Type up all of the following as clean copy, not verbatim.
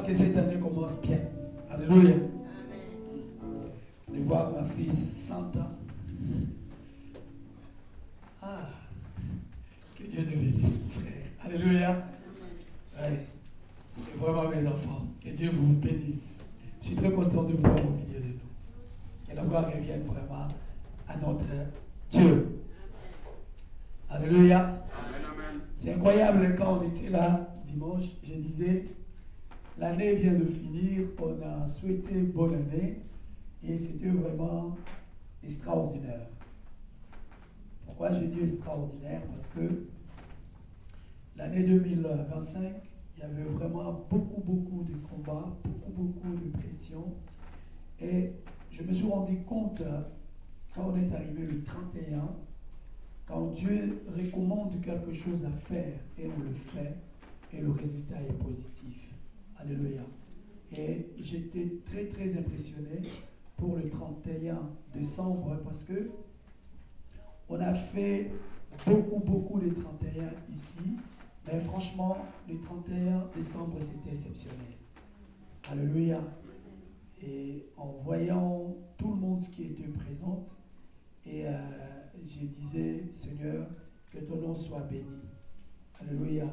que cette année commence bien. Alléluia. De voir ma fille Santa. Ah, que Dieu te bénisse, mon frère. Alléluia. Ouais, c'est vraiment mes enfants. Que Dieu vous bénisse. Je suis très content de vous voir au milieu de nous. Que la gloire revienne vraiment à notre Dieu. Alléluia. Amen, amen. C'est incroyable quand on était là dimanche, je disais, l'année vient de finir, on a souhaité bonne année et c'était vraiment extraordinaire. Pourquoi je dis extraordinaire? Parce que l'année 2025, il y avait vraiment beaucoup de combats, beaucoup de pression. Et je me suis rendu compte, quand on est arrivé le 31, quand Dieu recommande quelque chose à faire et on le fait, et le résultat est positif. Alléluia. Et j'étais très impressionné pour le 31 décembre parce que on a fait beaucoup de 31 ici, mais franchement, le 31 décembre, c'était exceptionnel. Alléluia. Et en voyant tout le monde qui était présent, et je disais, Seigneur, que ton nom soit béni. Alléluia.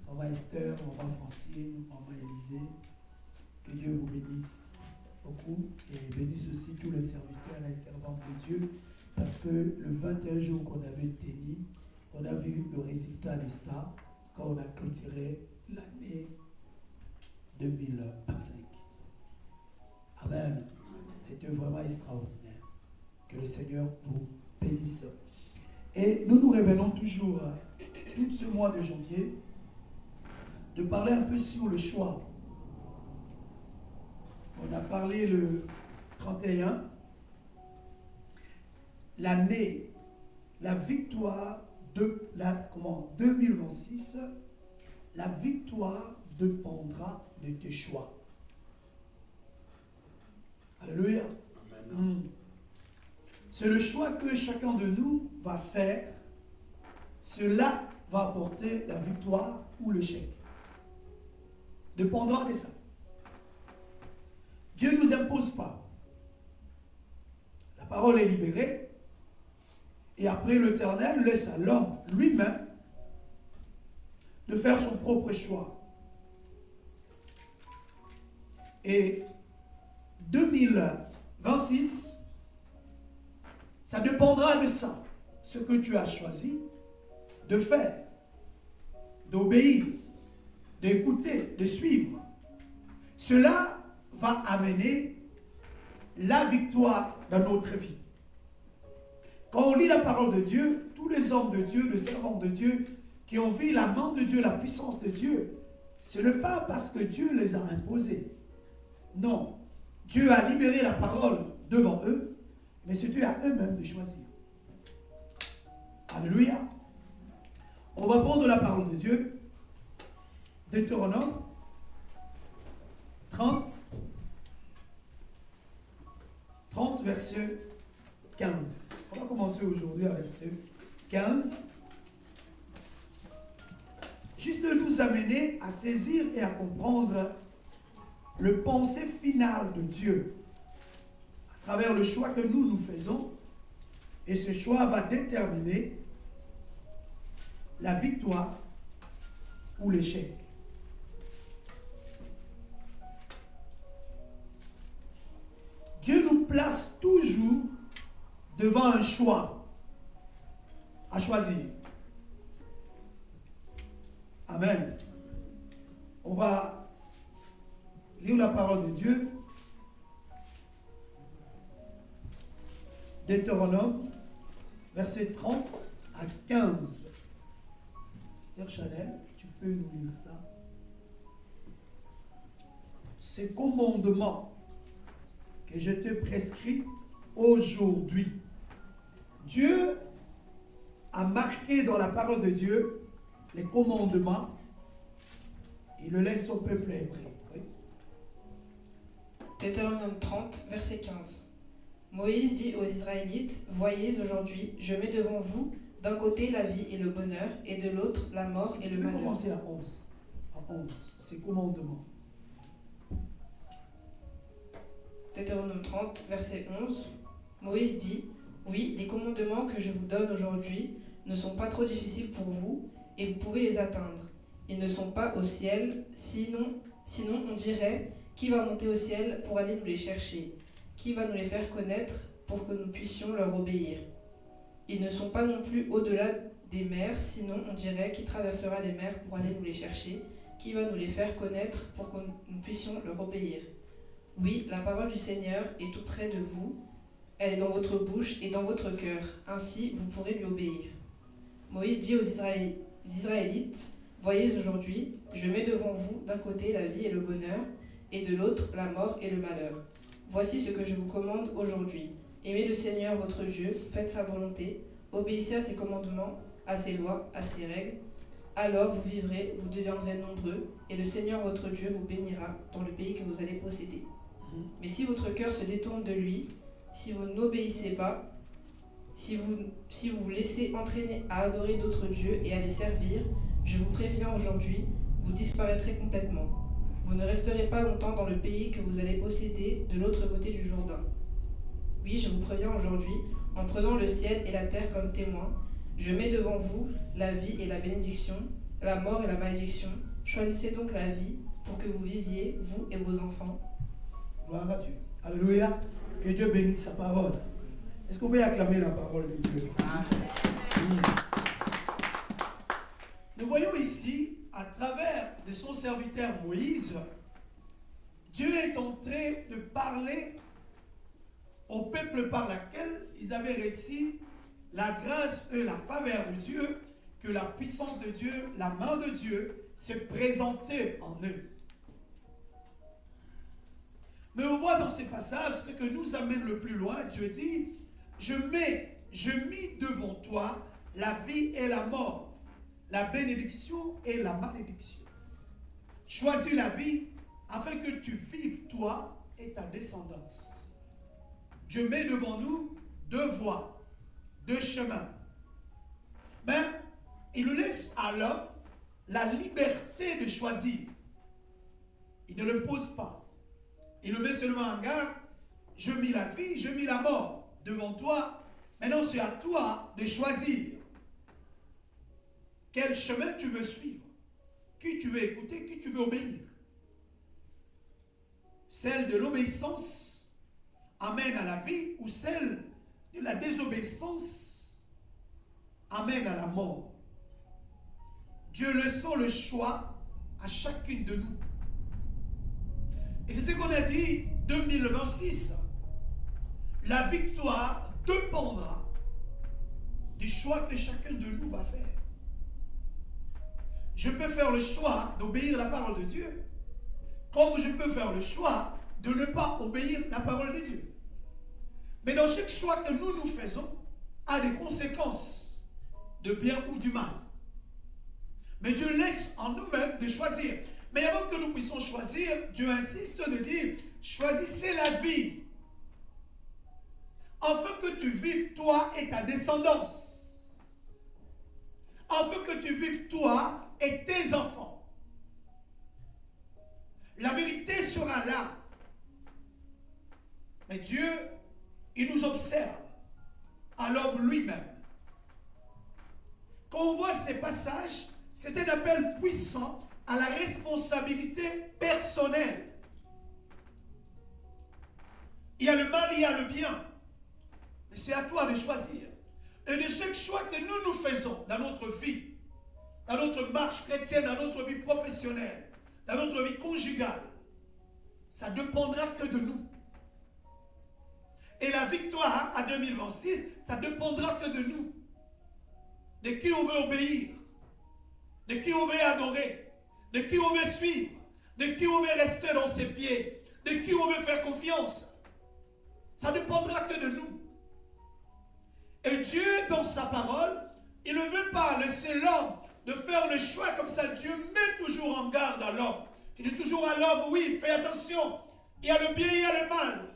Maman Esther, Maman Francine, Maman Élisée, que Dieu vous bénisse beaucoup et bénisse aussi tous les serviteurs et servantes de Dieu, parce que le 21 jours qu'on avait tenu, on a vu le résultat de ça quand on a clôturé l'année 2025. Amen. C'était vraiment extraordinaire. Que le Seigneur vous bénisse. Et nous revenons toujours tout ce mois de janvier de parler un peu sur le choix. On a parlé le 31, l'année, la victoire de 2026, la victoire dépendra de tes choix. Alléluia. C'est le choix que chacun de nous va faire. Cela va apporter la victoire ou l'échec. Dépendra de ça. Dieu ne nous impose pas. La parole est libérée. Et après, l'Éternel laisse à l'homme lui-même de faire son propre choix. Et 2026, ça dépendra de ça, ce que tu as choisi de faire, d'obéir, d'écouter, de suivre. Cela va amener la victoire dans notre vie. Quand on lit la parole de Dieu, tous les hommes de Dieu, les servants de Dieu, qui ont vu la main de Dieu, la puissance de Dieu, ce n'est pas parce que Dieu les a imposés. Non. Dieu a libéré la parole devant eux, mais c'est Dieu à eux-mêmes de choisir. Alléluia. On va prendre la parole de Dieu. Deutéronome 30, verset 15. On va commencer aujourd'hui à verset 15. Juste nous amener à saisir et à comprendre le pensée final de Dieu à travers le choix que nous faisons. Et ce choix va déterminer la victoire ou l'échec. Dieu nous place toujours devant un choix à choisir. Amen. On va lire la parole de Dieu. Deutéronome, verset 30 à 15. Sœur Chanel, tu peux nous lire ça. Ces commandements que je te prescris aujourd'hui. Dieu a marqué dans la parole de Dieu les commandements. Il le laisse au peuple hébreu. Oui. Deutéronome 30, verset 15. Moïse dit aux Israélites, « Voyez aujourd'hui, je mets devant vous d'un côté la vie et le bonheur, et de l'autre la mort et le malheur. » Tu peux commencer à 11. À 11, ces commandements. Deutéronome 30, verset 11, Moïse dit, « Oui, les commandements que je vous donne aujourd'hui ne sont pas trop difficiles pour vous, et vous pouvez les atteindre. Ils ne sont pas au ciel, sinon on dirait, qui va monter au ciel pour aller nous les chercher? Qui va nous les faire connaître pour que nous puissions leur obéir? Ils ne sont pas non plus au-delà des mers, sinon on dirait, qui traversera les mers pour aller nous les chercher? Qui va nous les faire connaître pour que nous puissions leur obéir? Oui, la parole du Seigneur est tout près de vous, elle est dans votre bouche et dans votre cœur, ainsi vous pourrez lui obéir. » Moïse dit aux Israélites, « Voyez aujourd'hui, je mets devant vous d'un côté la vie et le bonheur, et de l'autre la mort et le malheur. Voici ce que je vous commande aujourd'hui. Aimez le Seigneur votre Dieu, faites sa volonté, obéissez à ses commandements, à ses lois, à ses règles. Alors vous vivrez, vous deviendrez nombreux, et le Seigneur votre Dieu vous bénira dans le pays que vous allez posséder. Mais si votre cœur se détourne de lui, si vous n'obéissez pas, si vous vous laissez entraîner à adorer d'autres dieux et à les servir, je vous préviens aujourd'hui, vous disparaîtrez complètement. Vous ne resterez pas longtemps dans le pays que vous allez posséder de l'autre côté du Jourdain. Oui, je vous préviens aujourd'hui, en prenant le ciel et la terre comme témoins, je mets devant vous la vie et la bénédiction, la mort et la malédiction. Choisissez donc la vie pour que vous viviez, vous et vos enfants. Gloire à Dieu. Alléluia. Que Dieu bénisse sa parole. Est-ce qu'on peut acclamer la parole de Dieu? Amen. Nous voyons ici, à travers de son serviteur Moïse, Dieu est en train de parler au peuple par laquelle ils avaient reçu la grâce et la faveur de Dieu, que la puissance de Dieu, la main de Dieu se présentait en eux. Mais on voit dans ces passages, ce que nous amène le plus loin, Dieu dit, je mis devant toi la vie et la mort, la bénédiction et la malédiction. Choisis la vie afin que tu vives toi et ta descendance. Dieu met devant nous deux voies, deux chemins. Mais il nous laisse à l'homme la liberté de choisir. Il ne le pose pas. Il le met seulement en garde. Je mis la vie, je mis la mort devant toi. Maintenant, c'est à toi de choisir quel chemin tu veux suivre, qui tu veux écouter, qui tu veux obéir. Celle de l'obéissance amène à la vie, ou celle de la désobéissance amène à la mort. Dieu laisse le choix à chacune de nous. Et c'est ce qu'on a dit 2026. La victoire dépendra du choix que chacun de nous va faire. Je peux faire le choix d'obéir la parole de Dieu, comme je peux faire le choix de ne pas obéir la parole de Dieu. Mais dans chaque choix que nous faisons, a des conséquences de bien ou du mal. Mais Dieu laisse en nous-mêmes de choisir. Mais avant que nous puissions choisir, Dieu insiste de dire, choisissez la vie, afin que tu vives toi et ta descendance, afin que tu vives toi et tes enfants. La vérité sera là. Mais Dieu, il nous observe à l'homme lui-même. Quand on voit ces passages, c'est un appel puissant à la responsabilité personnelle. Il y a le mal, il y a le bien. Mais c'est à toi de choisir. Et de chaque choix que nous faisons dans notre vie, dans notre marche chrétienne, dans notre vie professionnelle, dans notre vie conjugale, ça dépendra que de nous. Et la victoire à 2026, ça dépendra que de nous. De qui on veut obéir, de qui on veut adorer, de qui on veut suivre, de qui on veut rester dans ses pieds, de qui on veut faire confiance. Ça ne dépendra que de nous. Et Dieu, dans sa parole, il ne veut pas laisser l'homme de faire le choix comme ça. Dieu met toujours en garde à l'homme. Il dit toujours à l'homme, oui, fais attention. Il y a le bien, il y a le mal.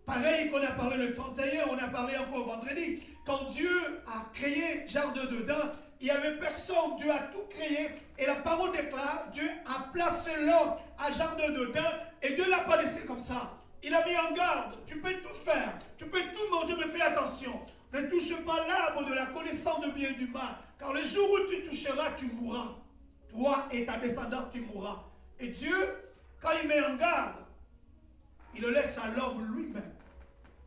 Pareil qu'on a parlé le 31, on a parlé encore vendredi, quand Dieu a créé Jardin d'Éden, il n'y avait personne, Dieu a tout créé. Et la parole déclare, Dieu a placé l'homme à Jardin d'Éden et Dieu ne l'a pas laissé comme ça. Il a mis en garde, tu peux tout faire, tu peux tout manger, mais fais attention. Ne touche pas l'arbre de la connaissance de bien et du mal, car le jour où tu toucheras, tu mourras. Toi et ta descendance, tu mourras. Et Dieu, quand il met en garde, il le laisse à l'homme lui-même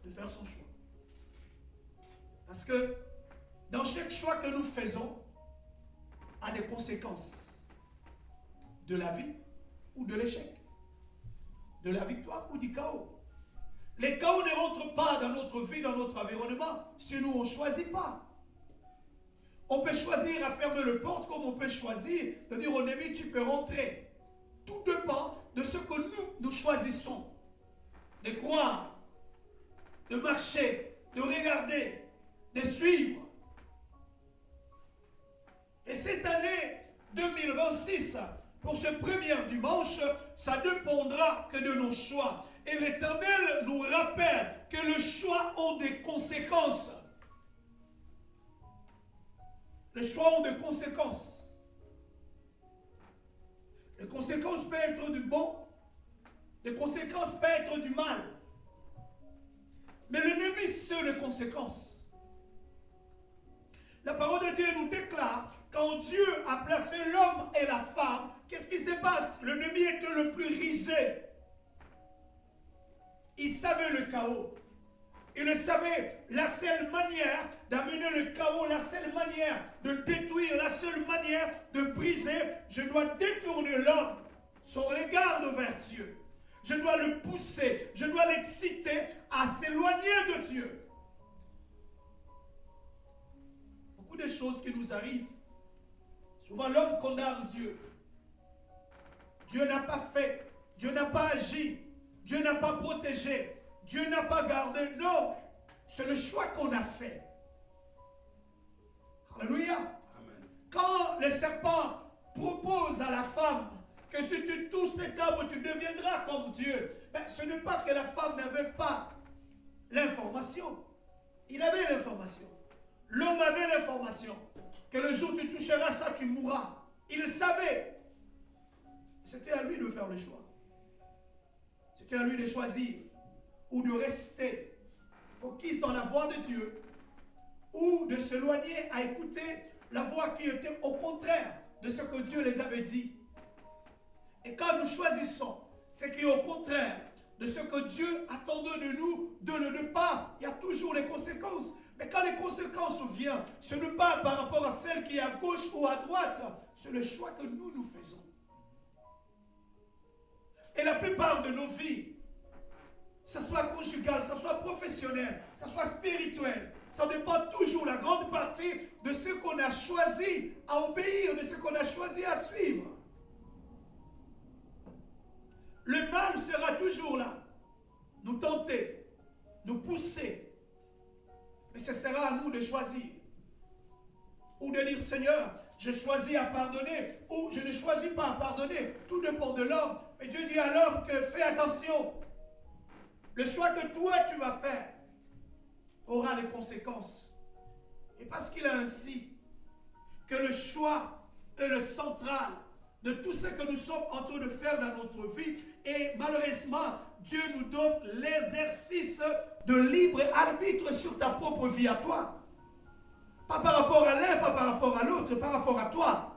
de faire son choix. Parce que dans chaque choix que nous faisons, a des conséquences de la vie ou de l'échec, de la victoire ou du chaos. Les chaos ne rentrent pas dans notre vie, dans notre environnement, si nous on ne choisit pas. On peut choisir à fermer le porte comme on peut choisir de dire au ennemi tu peux rentrer. Tout dépend de ce que nous choisissons. De croire, de marcher, de regarder, de suivre. Et cette année 2026, pour ce premier dimanche, ça dépendra que de nos choix. Et l'Éternel nous rappelle que les choix ont des conséquences. Les choix ont des conséquences. Les conséquences peuvent être du bon, les conséquences peuvent être du mal. Mais l'ennemi sait les conséquences. La parole de Dieu nous déclare, quand Dieu a placé l'homme et la femme, qu'est-ce qui se passe? L'ennemi était le plus rusé. Il savait le chaos. Il savait la seule manière d'amener le chaos, la seule manière de détruire, la seule manière de briser. Je dois détourner l'homme, son regard vers Dieu. Je dois le pousser, je dois l'exciter à s'éloigner de Dieu. Beaucoup de choses qui nous arrivent. Souvent l'homme condamne Dieu. Dieu n'a pas fait, Dieu n'a pas agi, Dieu n'a pas protégé, Dieu n'a pas gardé. Non, c'est le choix qu'on a fait. Alléluia. Amen. Quand le serpent propose à la femme que si tu touches cet arbre, tu deviendras comme Dieu, ben, ce n'est pas que la femme n'avait pas l'information. Il avait l'information. L'homme avait l'information. Que le jour où tu toucheras ça, tu mourras. Il le savait. C'était à lui de faire le choix. C'était à lui de choisir ou de rester focus dans la voie de Dieu ou de s'éloigner à écouter la voix qui était au contraire de ce que Dieu les avait dit. Et quand nous choisissons ce qui est au contraire de ce que Dieu attendait de nous, de ne pas, il y a toujours les conséquences. Mais quand les conséquences viennent, ce n'est pas par rapport à celle qui est à gauche ou à droite, c'est le choix que nous faisons. Et la plupart de nos vies, ça soit conjugal, ça soit professionnel, ça soit spirituel, ça dépend toujours la grande partie de ce qu'on a choisi à obéir, de ce qu'on a choisi à suivre. Le mal sera toujours là, nous tenter, nous pousser. Mais ce sera à nous de choisir. Ou de dire, Seigneur, je choisis à pardonner, ou je ne choisis pas à pardonner. Tout dépend de l'homme. Mais Dieu dit à l'homme que fais attention. Le choix que toi tu vas faire aura les conséquences. Et parce qu'il est ainsi que le choix est le central de tout ce que nous sommes en train de faire dans notre vie. Et malheureusement, Dieu nous donne l'exercice de libre arbitre sur ta propre vie à toi. Pas par rapport à l'un, pas par rapport à l'autre, par rapport à toi.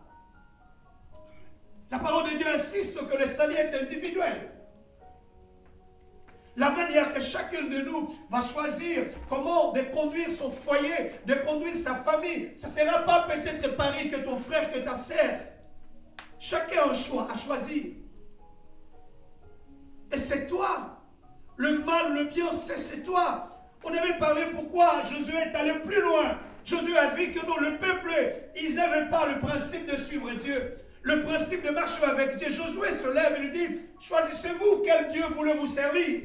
La parole de Dieu insiste que le salut est individuel. La manière que chacun de nous va choisir comment de conduire son foyer, de conduire sa famille, ça ne sera pas peut-être pareil que ton frère, que ta sœur. Chacun a un choix à choisir. Et c'est toi. Le mal, le bien, c'est toi. On avait parlé pourquoi Josué est allé plus loin. Josué a vu que dans le peuple, ils n'avaient pas le principe de suivre Dieu. Le principe de marcher avec Dieu. Josué se lève et lui dit, choisissez-vous quel Dieu voulez-vous servir.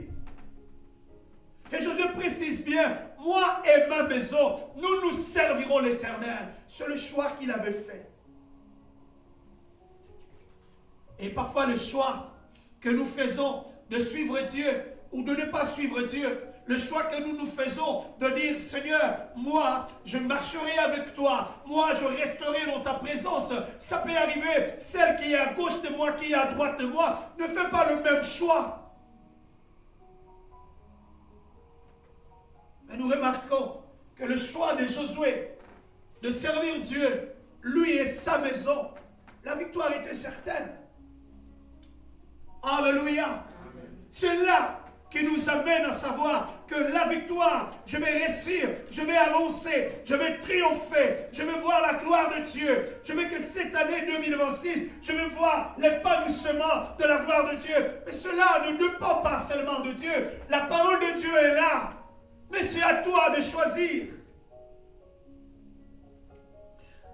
Et Josué précise bien, moi et ma maison, nous servirons l'Éternel. C'est le choix qu'il avait fait. Et parfois le choix que nous faisons de suivre Dieu ou de ne pas suivre Dieu le choix que nous faisons de dire, Seigneur, moi, je marcherai avec toi, moi, je resterai dans ta présence. Ça peut arriver, celle qui est à gauche de moi, qui est à droite de moi, ne fait pas le même choix. Mais nous remarquons que le choix de Josué de servir Dieu, lui et sa maison, la victoire était certaine. Alléluia. C'est là qui nous amène à savoir que la victoire, je vais réussir, je vais avancer, je vais triompher, je vais voir la gloire de Dieu. Je veux que cette année 2026, je vais voir l'épanouissement de la gloire de Dieu. Mais cela ne dépend pas seulement de Dieu. La parole de Dieu est là. Mais c'est à toi de choisir.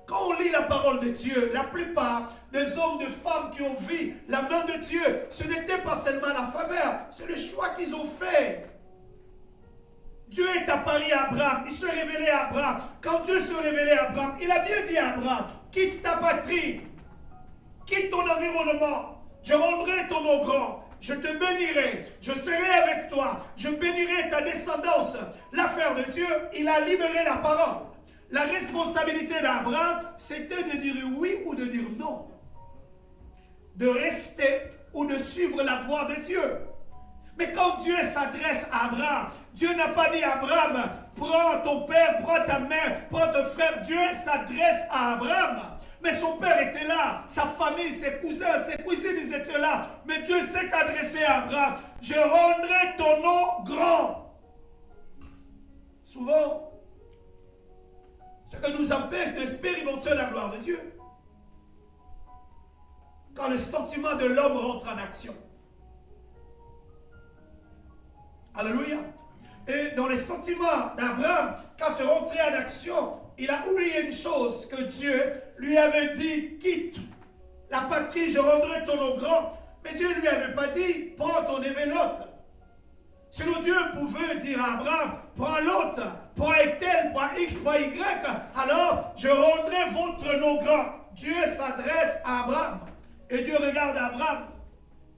Quand on lit la parole de Dieu, la plupart des hommes et des femmes qui ont vu la main de Dieu, ce n'était pas seulement la faveur, c'est le choix qu'ils ont fait. Dieu est apparu à Abraham, il se révélait à Abraham. Quand Dieu se révélait à Abraham, il a bien dit à Abraham, quitte ta patrie, quitte ton environnement, je rendrai ton nom grand. Je te bénirai, je serai avec toi, je bénirai ta descendance. L'affaire de Dieu, il a libéré la parole. La responsabilité d'Abraham, c'était de dire oui ou de dire non. De rester ou de suivre la voie de Dieu. Mais quand Dieu s'adresse à Abraham, Dieu n'a pas dit à Abraham, prends ton père, prends ta mère, prends ton frère. Dieu s'adresse à Abraham. Mais son père était là, sa famille, ses cousins, ses cousines, ils étaient là. Mais Dieu s'est adressé à Abraham. Je rendrai ton nom grand. Souvent, ce que nous empêche d'expérimenter la gloire de Dieu, quand le sentiment de l'homme rentre en action. Alléluia. Et dans les sentiments d'Abraham, quand c'est rentré en action, il a oublié une chose que Dieu lui avait dit, quitte la patrie, je rendrai ton nom grand. Mais Dieu ne lui avait pas dit, prends ton évélote. Sinon Dieu pouvait dire à Abraham, prends l'autre, prends tel, prends X, prends Y, alors je rendrai votre nom grand. Dieu s'adresse à Abraham. Et Dieu regarde Abraham.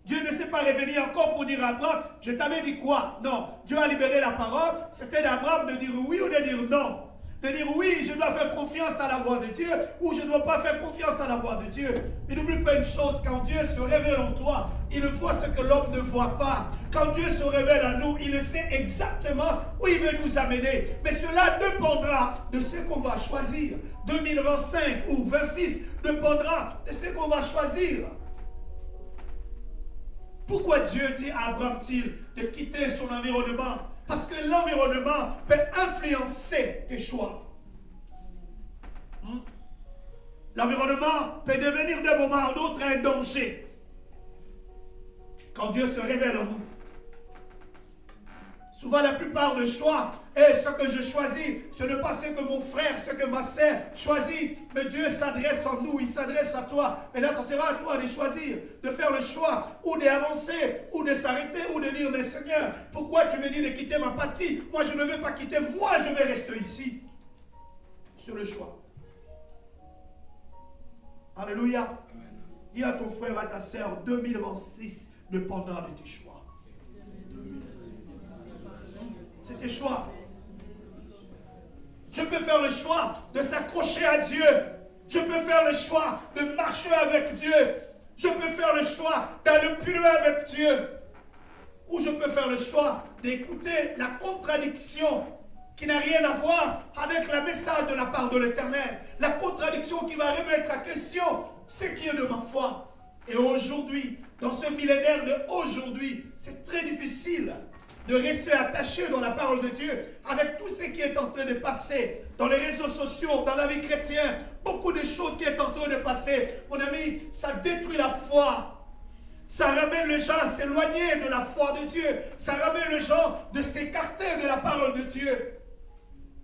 Dieu ne s'est pas révélé encore pour dire à Abraham, je t'avais dit quoi? Non, Dieu a libéré la parole, c'était d'Abraham de dire oui ou de dire non. De dire oui, je dois faire confiance à la voix de Dieu, ou je ne dois pas faire confiance à la voix de Dieu. Mais n'oublie pas une chose, quand Dieu se révèle en toi, il voit ce que l'homme ne voit pas. Quand Dieu se révèle à nous, il sait exactement où il veut nous amener. Mais cela dépendra de ce qu'on va choisir. 2025 ou 26 dépendra de ce qu'on va choisir. Pourquoi Dieu dit à Abraham-t-il de quitter son environnement? Parce que l'environnement peut influencer tes choix. L'environnement peut devenir d'un moment à l'autre un danger. Quand Dieu se révèle en nous. Souvent, la plupart des choix, et ce que je choisis, ce n'est pas ce que mon frère, ce que ma sœur choisit. Mais Dieu s'adresse en nous, il s'adresse à toi. Mais là, ça sera à toi de choisir, de faire le choix, ou d'avancer, ou de s'arrêter, ou de dire, mais Seigneur, pourquoi tu me dis de quitter ma patrie? Moi, je ne veux pas quitter, moi, je vais rester ici. Sur le choix. Alléluia. Dis à ton frère, à ta sœur, 2026 dépendra de tes choix. C'est tes choix. Je peux faire le choix de s'accrocher à Dieu. Je peux faire le choix de marcher avec Dieu. Je peux faire le choix d'aller plus loin avec Dieu. Ou je peux faire le choix d'écouter la contradiction qui n'a rien à voir avec le message de la part de l'Éternel. La contradiction qui va remettre en question ce qui est de ma foi. Et aujourd'hui, dans ce millénaire d'aujourd'hui, c'est très difficile de rester attaché dans la parole de Dieu avec tout ce qui est en train de passer dans les réseaux sociaux, dans la vie chrétienne, beaucoup de choses qui sont en train de passer. Mon ami, ça détruit la foi. Ça ramène les gens à s'éloigner de la foi de Dieu. Ça ramène les gens de s'écarter de la parole de Dieu.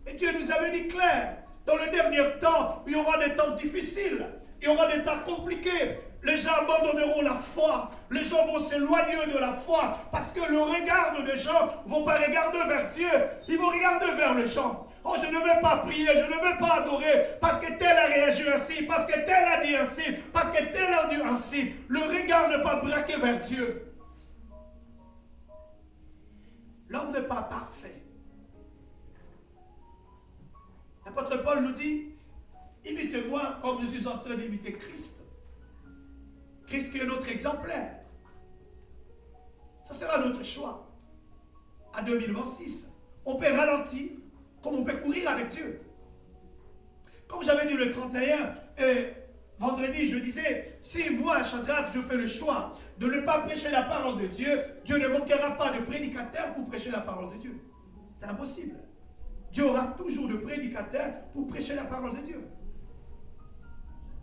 Et Dieu nous avait dit clair, dans le dernier temps, il y aura des temps difficiles, il y aura des temps compliqués. Les gens abandonneront la foi. Les gens vont s'éloigner de la foi parce que le regard des gens ne vont pas regarder vers Dieu. Ils vont regarder vers les gens. Oh, je ne veux pas prier, je ne veux pas adorer parce que tel a réagi ainsi, parce que tel a dit ainsi, parce que tel a dit ainsi. Le regard n'est pas braqué vers Dieu. L'homme n'est pas parfait. L'apôtre Paul nous dit, imitez-moi comme je suis en train d'imiter Christ. Christ qui est notre exemplaire. Ça sera notre choix. À 2026, on peut ralentir comme on peut courir avec Dieu. Comme j'avais dit le 31, vendredi, je disais, si moi, Shadrach, je fais le choix de ne pas prêcher la parole de Dieu, Dieu ne manquera pas de prédicateurs pour prêcher la parole de Dieu. C'est impossible. Dieu aura toujours de prédicateurs pour prêcher la parole de Dieu.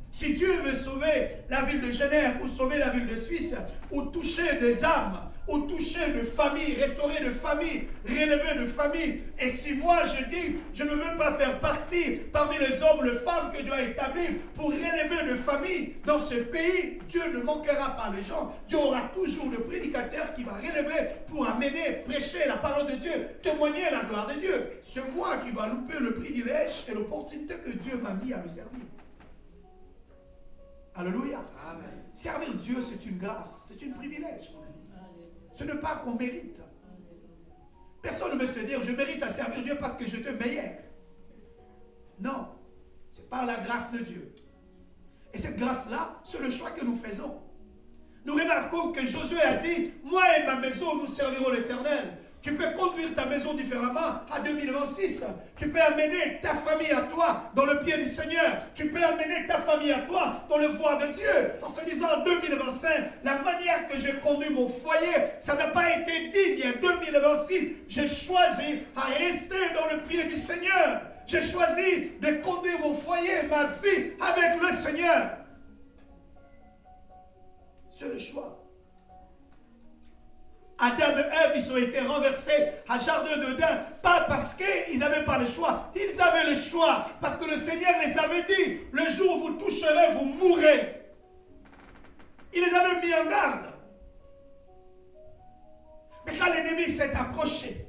Si Dieu veut sauver la ville de Genève, ou sauver la ville de Suisse, ou toucher des âmes, ou toucher de familles, restaurer de familles, relever de familles, et si moi je dis, je ne veux pas faire partie parmi les hommes, les femmes que Dieu a établis pour relever de familles dans ce pays, Dieu ne manquera pas les gens. Dieu aura toujours de prédicateurs qui vont relever pour amener, prêcher la parole de Dieu, témoigner la gloire de Dieu. C'est moi qui va louper le privilège et l'opportunité que Dieu m'a mis à le servir. Alléluia. Amen. Servir Dieu, c'est une grâce, c'est un privilège, mon ami. Ce n'est pas qu'on mérite. Personne ne veut se dire, je mérite à servir Dieu parce que je te meilleur. Non, c'est par la grâce de Dieu. Et cette grâce-là, c'est le choix que nous faisons. Nous remarquons que Josué a dit, moi et ma maison, nous servirons l'Éternel. Tu peux conduire ta maison différemment à 2026. Tu peux amener ta famille à toi dans le pied du Seigneur. Tu peux amener ta famille à toi dans le voie de Dieu. En se disant en 2025, la manière que j'ai conduit mon foyer, ça n'a pas été digne. En 2026, j'ai choisi à rester dans le pied du Seigneur. J'ai choisi de conduire mon foyer, ma vie avec le Seigneur. C'est le choix. Adam et Ève, ils ont été renversés à Jardin d'Éden, pas parce qu'ils n'avaient pas le choix. Ils avaient le choix, parce que le Seigneur les avait dit, le jour où vous toucherez, vous mourrez. Il les avait mis en garde. Mais quand l'ennemi s'est approché,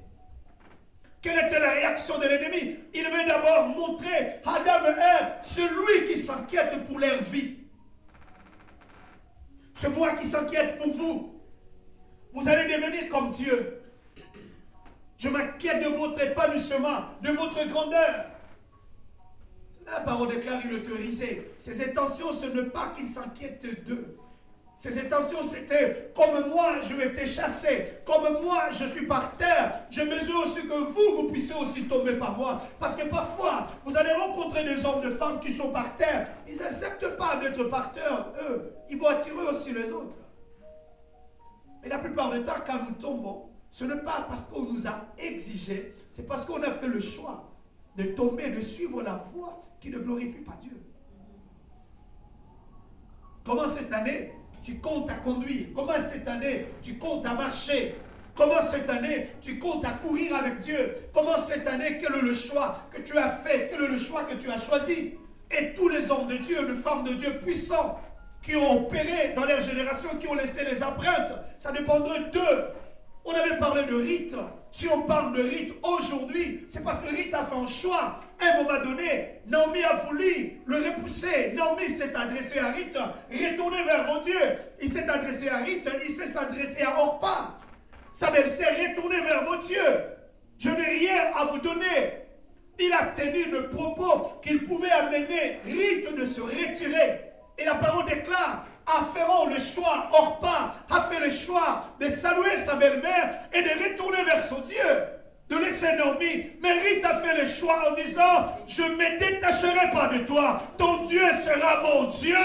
quelle était la réaction de l'ennemi? Il veut d'abord montrer à Adam et Ève, celui qui s'inquiète pour leur vie. C'est moi qui s'inquiète pour vous. Vous allez devenir comme Dieu. Je m'inquiète de votre épanouissement, de votre grandeur. La parole déclare, il autorisait. Ses intentions, ce n'est pas qu'il s'inquiète d'eux. Ses intentions, c'était, comme moi, je vais te chasser. Comme moi, je suis par terre. Je mesure aussi que vous puissiez aussi tomber par moi. Parce que parfois, vous allez rencontrer des hommes, des femmes qui sont par terre. Ils n'acceptent pas d'être par terre, eux. Ils vont attirer aussi les autres. Mais la plupart du temps, quand nous tombons, ce n'est pas parce qu'on nous a exigé, c'est parce qu'on a fait le choix de tomber, de suivre la voie qui ne glorifie pas Dieu. Comment cette année, tu comptes à conduire? Comment cette année, tu comptes à marcher? Comment cette année, tu comptes à courir avec Dieu? Comment cette année, quel est le choix que tu as fait? Quel est le choix que tu as choisi? Et tous les hommes de Dieu, les femmes de Dieu puissants, qui ont opéré dans leur génération, qui ont laissé les empreintes, ça dépendrait d'eux. On avait parlé de rite. Si on parle de rite aujourd'hui, c'est parce que Rite a fait un choix. À un moment donné, Naomi a voulu le repousser. Naomi s'est adressée à Rite, retourné vers mon Dieu. Il s'est adressé à Rite, il s'est adressé à Orpa. Sa belle-sœur, retournée vers mon Dieu. Je n'ai rien à vous donner. Il a tenu le propos qu'il pouvait amener Rite de se retirer. Et la parole déclare, Pharaon le choix, Orpa a fait le choix de saluer sa belle-mère et de retourner vers son Dieu, de laisser Naomi. Mais Rite a fait le choix en disant, je ne me détacherai pas de toi, ton Dieu sera mon Dieu.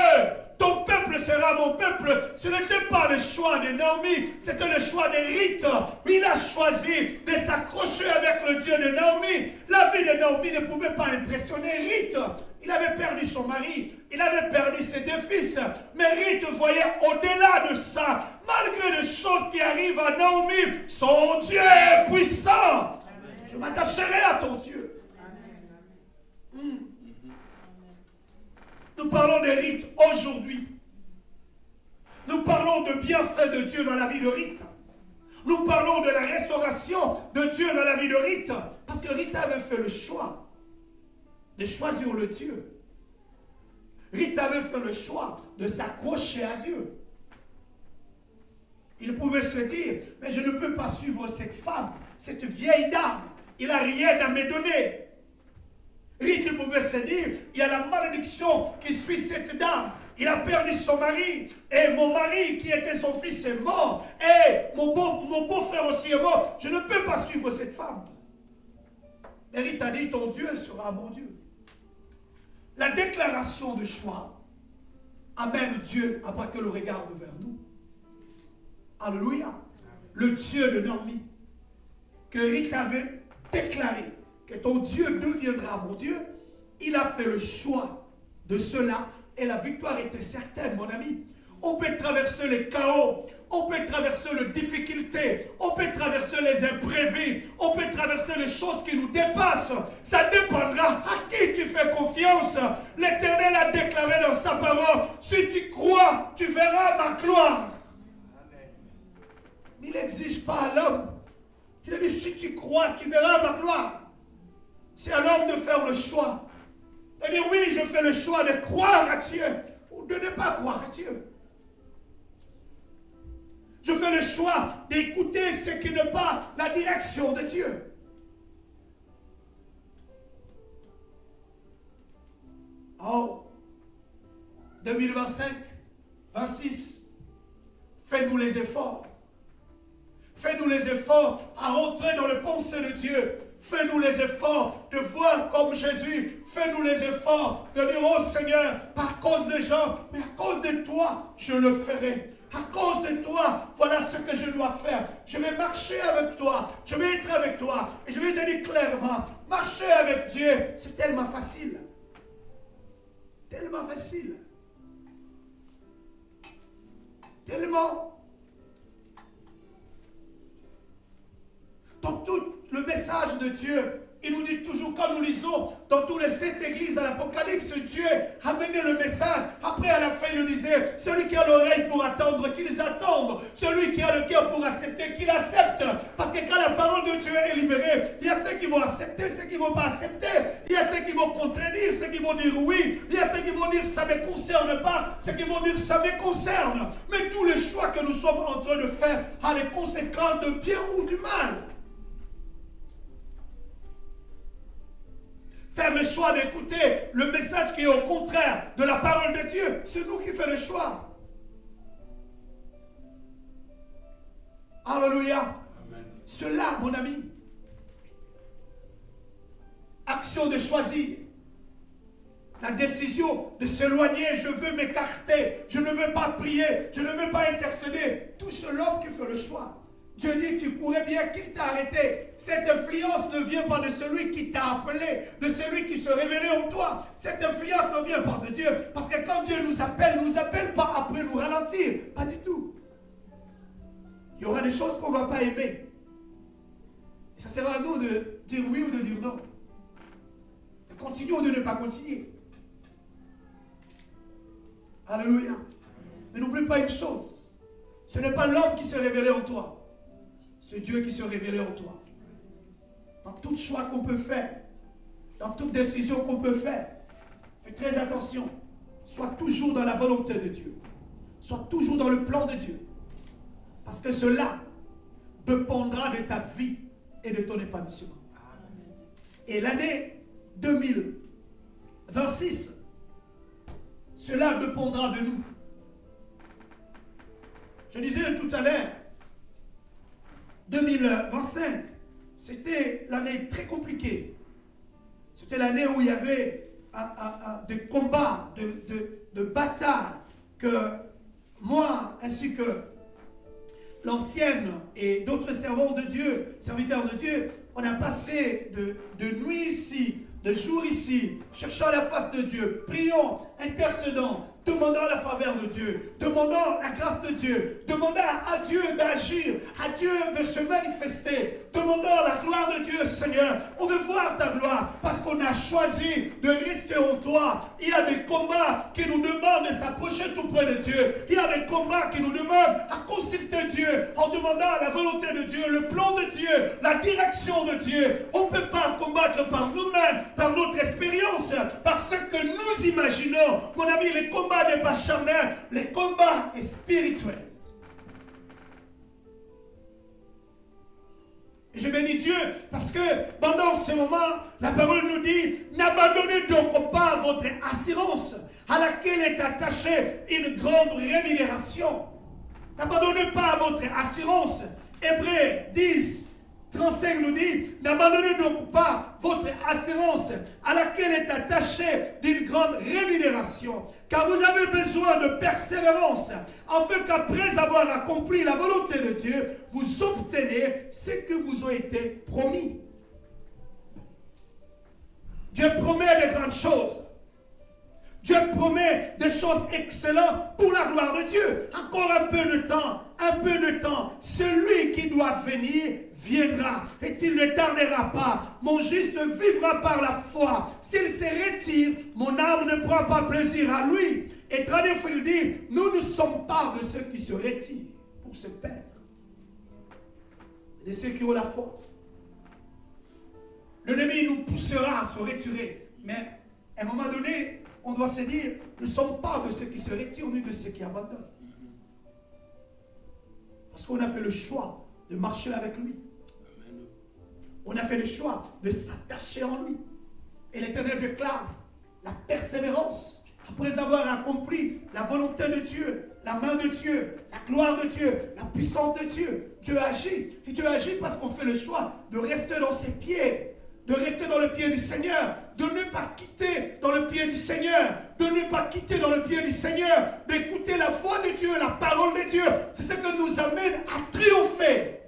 Ton peuple sera mon peuple. Ce n'était pas le choix de Naomi, c'était le choix de Rite. Il a choisi de s'accrocher avec le Dieu de Naomi. La vie de Naomi ne pouvait pas impressionner Rite. Il avait perdu son mari, il avait perdu ses deux fils. Mais Rite voyait au-delà de ça, malgré les choses qui arrivent à Naomi, son Dieu est puissant. Amen. Je m'attacherai à ton Dieu. Nous parlons de Rite aujourd'hui. Nous parlons de bienfaits de Dieu dans la vie de Rite. Nous parlons de la restauration de Dieu dans la vie de Rite. Parce que Rite avait fait le choix de choisir le Dieu. Rite avait fait le choix de s'accrocher à Dieu. Il pouvait se dire, mais je ne peux pas suivre cette femme. cette vieille dame, il n'a rien à me donner. Ruth pouvait se dire, il y a la malédiction qui suit cette dame. Il a perdu son mari, et mon mari qui était son fils est mort, et mon beau-frère aussi est mort. Je ne peux pas suivre cette femme. Mais Ruth a dit, ton Dieu sera mon Dieu. La déclaration de choix amène Dieu à braquer le regard vers nous. Alléluia. Le Dieu de Naomi, que Ruth avait déclaré que ton Dieu deviendra mon Dieu, il a fait le choix de cela et la victoire était certaine, mon ami. On peut traverser les chaos, on peut traverser les difficultés, on peut traverser les imprévus, on peut traverser les choses qui nous dépassent. Ça dépendra à qui tu fais confiance. L'Éternel a déclaré dans sa parole, si tu crois, tu verras ma gloire. Il n'exige pas à l'homme. Il a dit, si tu crois, tu verras ma gloire. C'est à l'homme de faire le choix. De dire, oui, je fais le choix de croire à Dieu ou de ne pas croire à Dieu. Je fais le choix d'écouter ce qui n'est pas la direction de Dieu. Oh, 2025, 26, fais-nous les efforts. Fais-nous les efforts à rentrer dans le pensée de Dieu. Fais-nous les efforts de voir comme Jésus. Fais-nous les efforts de dire, oh Seigneur, pas à cause des gens, mais à cause de toi, je le ferai. À cause de toi, voilà ce que je dois faire. Je vais marcher avec toi. Je vais être avec toi. Et je vais te dire clairement, marcher avec Dieu, c'est tellement facile. Tellement facile. Tellement. Dans tout le message de Dieu, il nous dit toujours, quand nous lisons dans tous les 7 églises à l'Apocalypse, Dieu a mené le message. Après, à la fin, il nous disait, celui qui a l'oreille pour attendre, qu'il attende. Celui qui a le cœur pour accepter, qu'il accepte. Parce que quand la parole de Dieu est libérée, il y a ceux qui vont accepter, ceux qui ne vont pas accepter. Il y a ceux qui vont contredire, ceux qui vont dire oui. Il y a ceux qui vont dire, ça ne me concerne pas. Ceux qui vont dire, ça me concerne. Mais tous les choix que nous sommes en train de faire ont les conséquences de bien ou du mal. Faire le choix d'écouter le message qui est au contraire de la parole de Dieu, c'est nous qui faisons le choix. Alléluia. Amen. Cela, mon ami, action de choisir, la décision de s'éloigner, je veux m'écarter, je ne veux pas prier, je ne veux pas intercéder. Tout c'est l'homme qui fait le choix. Dieu dit, tu courais bien, qu'il t'a arrêté. Cette influence ne vient pas de celui qui t'a appelé, de celui qui se révélait en toi. Cette influence ne vient pas de Dieu. Parce que quand Dieu nous appelle pas après nous ralentir. Pas du tout. Il y aura des choses qu'on ne va pas aimer. Et ça sera à nous de dire oui ou de dire non. De continuer ou de ne pas continuer. Alléluia. Mais n'oublie pas une chose. Ce n'est pas l'homme qui s'est révélé en toi. C'est Dieu qui se révélait en toi. Dans tout choix qu'on peut faire, dans toute décision qu'on peut faire, fais très attention. Sois toujours dans la volonté de Dieu. Sois toujours dans le plan de Dieu. Parce que cela dépendra de ta vie et de ton épanouissement. Et l'année 2026, cela dépendra de nous. Je disais tout à l'heure, 2025, c'était l'année très compliquée. C'était l'année où il y avait des combats, de batailles que moi, ainsi que l'ancienne et d'autres servants de Dieu, serviteurs de Dieu, on a passé de nuit ici, de jour ici, cherchant la face de Dieu, prions, intercédant, demandant la faveur de Dieu, demandant la grâce de Dieu, demandant à Dieu d'agir, à Dieu de se manifester, demandant la gloire de Dieu, Seigneur. On veut voir ta gloire parce qu'on a choisi de rester en toi. Il y a des combats qui nous demandent de s'approcher tout près de Dieu. Il y a des combats qui nous demandent à consulter Dieu en demandant la volonté de Dieu, le plan de Dieu, la direction de Dieu. On ne peut pas combattre par nous-mêmes, par notre expérience, par ce que nous imaginons. Mon ami, les combats n'est pas charnel, le combat est spirituel. Et je bénis Dieu parce que pendant ce moment, la parole nous dit, n'abandonnez donc pas votre assurance à laquelle est attachée une grande rémunération. N'abandonnez pas votre assurance. Hébreux 10, 35 nous dit, n'abandonnez donc pas votre assurance à laquelle est attachée d'une grande rémunération. Car vous avez besoin de persévérance, afin qu'après avoir accompli la volonté de Dieu, vous obtenez ce que vous a été promis. Dieu promet de grandes choses. Dieu promet des choses excellentes pour la gloire de Dieu. Encore un peu de temps, celui qui doit venir viendra, et il ne tardera pas. Mon juste vivra par la foi. S'il se retire, mon âme ne prend pas plaisir à lui. Et Traduit dit, nous ne sommes pas de ceux qui se retirent pour se perdre, de ceux qui ont la foi. L'ennemi nous poussera à se retirer, mais à un moment donné, on doit se dire, nous ne sommes pas de ceux qui se retirent, ni de ceux qui abandonnent. Parce qu'on a fait le choix de marcher avec lui. On a fait le choix de s'attacher en lui. Et l'Éternel déclare la persévérance. Après avoir accompli la volonté de Dieu, la main de Dieu, la gloire de Dieu, la puissance de Dieu, Dieu agit. Et Dieu agit parce qu'on fait le choix de rester dans ses pieds, de rester dans le pied du Seigneur, de ne pas quitter dans le pied du Seigneur, de ne pas quitter dans le pied du Seigneur, d'écouter la voix de Dieu, la parole de Dieu. C'est ce qui nous amène à triompher.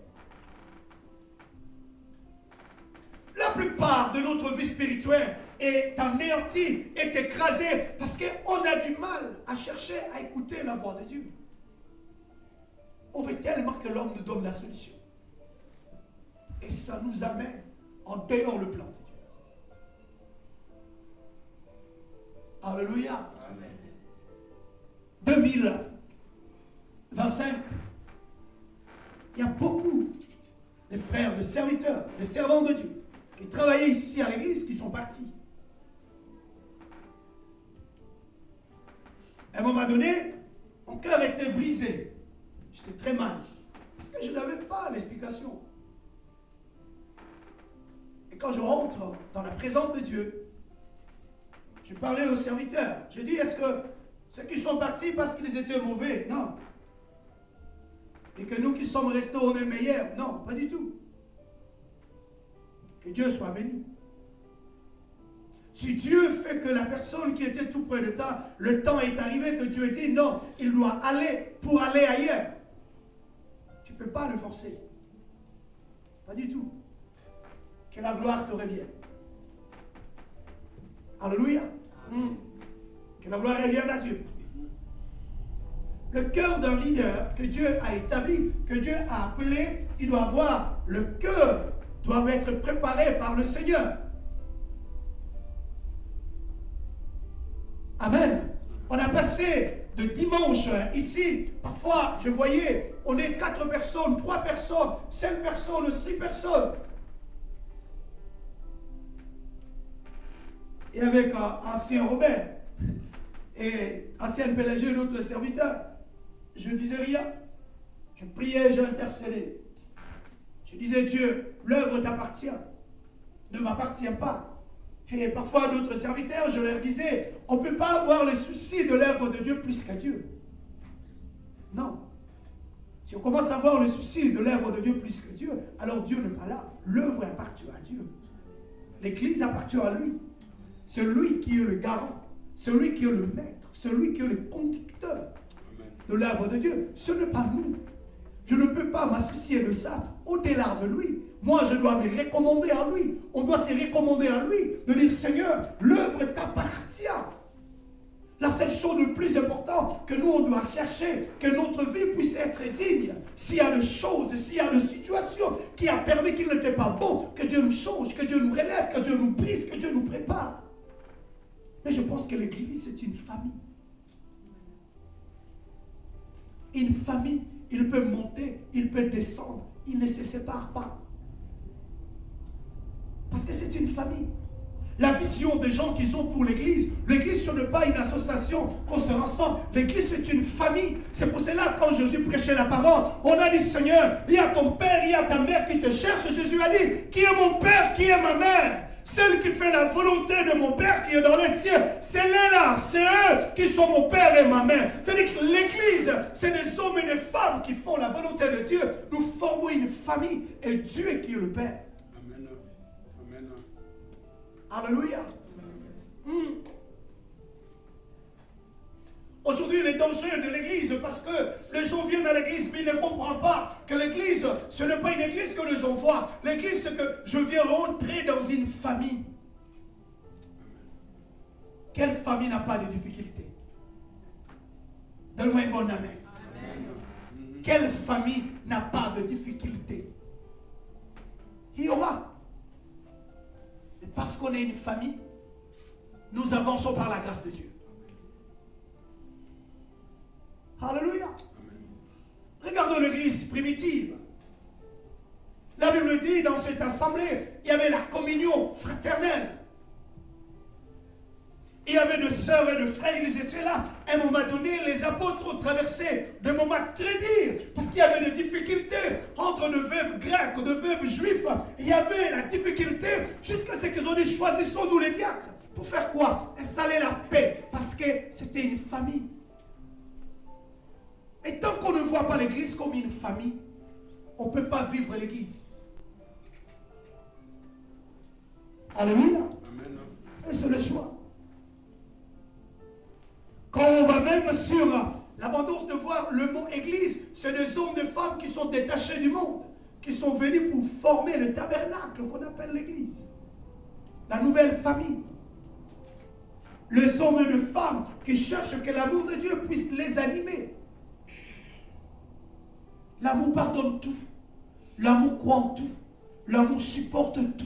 La plupart de notre vie spirituelle est anéantie, est écrasée, parce qu'on a du mal à chercher à écouter la voix de Dieu. On veut tellement que l'homme nous donne la solution. Et ça nous amène en dehors le plan de Dieu. Alléluia. Amen. 2025, il y a beaucoup de frères, de serviteurs, de servants de Dieu qui travaillaient ici à l'église, qui sont partis. À un moment donné, mon cœur était brisé. J'étais très mal. Parce que je n'avais pas l'explication. Et quand je rentre dans la présence de Dieu, je parlais aux serviteurs. Je dis, est-ce que ceux qui sont partis parce qu'ils étaient mauvais? Non. Et que nous qui sommes restés, on est meilleurs? Non, pas du tout. Que Dieu soit béni. Si Dieu fait que la personne qui était tout près de toi, le temps est arrivé que Dieu dit non, il doit aller pour aller ailleurs. Tu ne peux pas le forcer. Pas du tout. Que la gloire te revienne. Alléluia. Que la gloire revienne à Dieu. Le cœur d'un leader que Dieu a établi, que Dieu a appelé, il doit avoir le cœur, doit être préparé par le Seigneur. Amen. On a passé de dimanche ici, parfois je voyais, on est 4 personnes, 3 personnes, 5 personnes, 6 personnes. Et avec ancien Robert et ancien Pélagie, notre serviteur, je ne disais rien. Je priais, j'intercédais. Je disais, Dieu, l'œuvre t'appartient, ne m'appartient pas. Et parfois, d'autres serviteurs, je leur disais, on ne peut pas avoir le souci de l'œuvre de Dieu plus qu'à Dieu. Non. Si on commence à avoir le souci de l'œuvre de Dieu plus que Dieu, alors Dieu n'est pas là. L'œuvre appartient à Dieu. L'Église appartient à lui. C'est lui qui est le garant, celui qui est le maître, celui qui est le conducteur de l'œuvre de Dieu. Ce n'est pas nous. Je ne peux pas m'associer de ça au-delà de lui. Moi, je dois me recommander à lui. On doit se recommander à lui, de dire, Seigneur, l'œuvre t'appartient. La seule chose le plus importante que nous, on doit chercher, que notre vie puisse être digne. S'il y a des choses, s'il y a des situations qui a permis qu'il n'était pas bon, que Dieu nous change, que Dieu nous relève, que Dieu nous brise, que Dieu nous prépare. Mais je pense que l'Église, c'est une famille. Une famille, il peut monter, il peut descendre, il ne se sépare pas. Parce que c'est une famille. la vision des gens qui sont pour l'église. L'église, ce n'est pas une association qu'on se rassemble. L'église, c'est une famille. C'est pour cela, quand Jésus prêchait la parole, on a dit, Seigneur, il y a ton père, il y a ta mère qui te cherchent. Jésus a dit, qui est mon père, qui est ma mère? Celle qui fait la volonté de mon père qui est dans les cieux. C'est là, c'est eux qui sont mon père et ma mère. C'est-à-dire que l'église, c'est des hommes et des femmes qui font la volonté de Dieu. Nous formons une famille et Dieu est qui est le Père. Amen. Amen. Alléluia. Aujourd'hui, il est dangereux de l'église parce que les gens viennent à l'église mais ils ne comprennent pas que l'église, ce n'est pas une église que les gens voient. L'église, c'est que je viens rentrer dans une famille. Quelle famille n'a pas de difficultés? Donne-moi une bonne amen. Amen. Quelle famille n'a pas de difficultés? Il y aura. Et parce qu'on est une famille, nous avançons par la grâce de Dieu. Alléluia. Regardons l'église primitive. La Bible dit, dans cette assemblée, il y avait la communion fraternelle. Il y avait des sœurs et des frères, ils étaient là. À un moment donné, les apôtres ont traversé des moments très durs, parce qu'il y avait des difficultés entre de veuves grecs, de veuves juifs. Il y avait la difficulté, jusqu'à ce qu'ils ont dit, choisissons-nous les diacres. Pour faire quoi? Installer la paix, parce que c'était une famille. Et tant qu'on ne voit pas l'église comme une famille, on ne peut pas vivre l'église. Alléluia. Et c'est le choix. Quand on va même sur l'abondance de voir le mot église, c'est des hommes et des femmes qui sont détachés du monde, qui sont venus pour former le tabernacle qu'on appelle l'église. La nouvelle famille. Les hommes et les femmes qui cherchent que l'amour de Dieu puisse les animer. L'amour pardonne tout. L'amour croit en tout. L'amour supporte tout.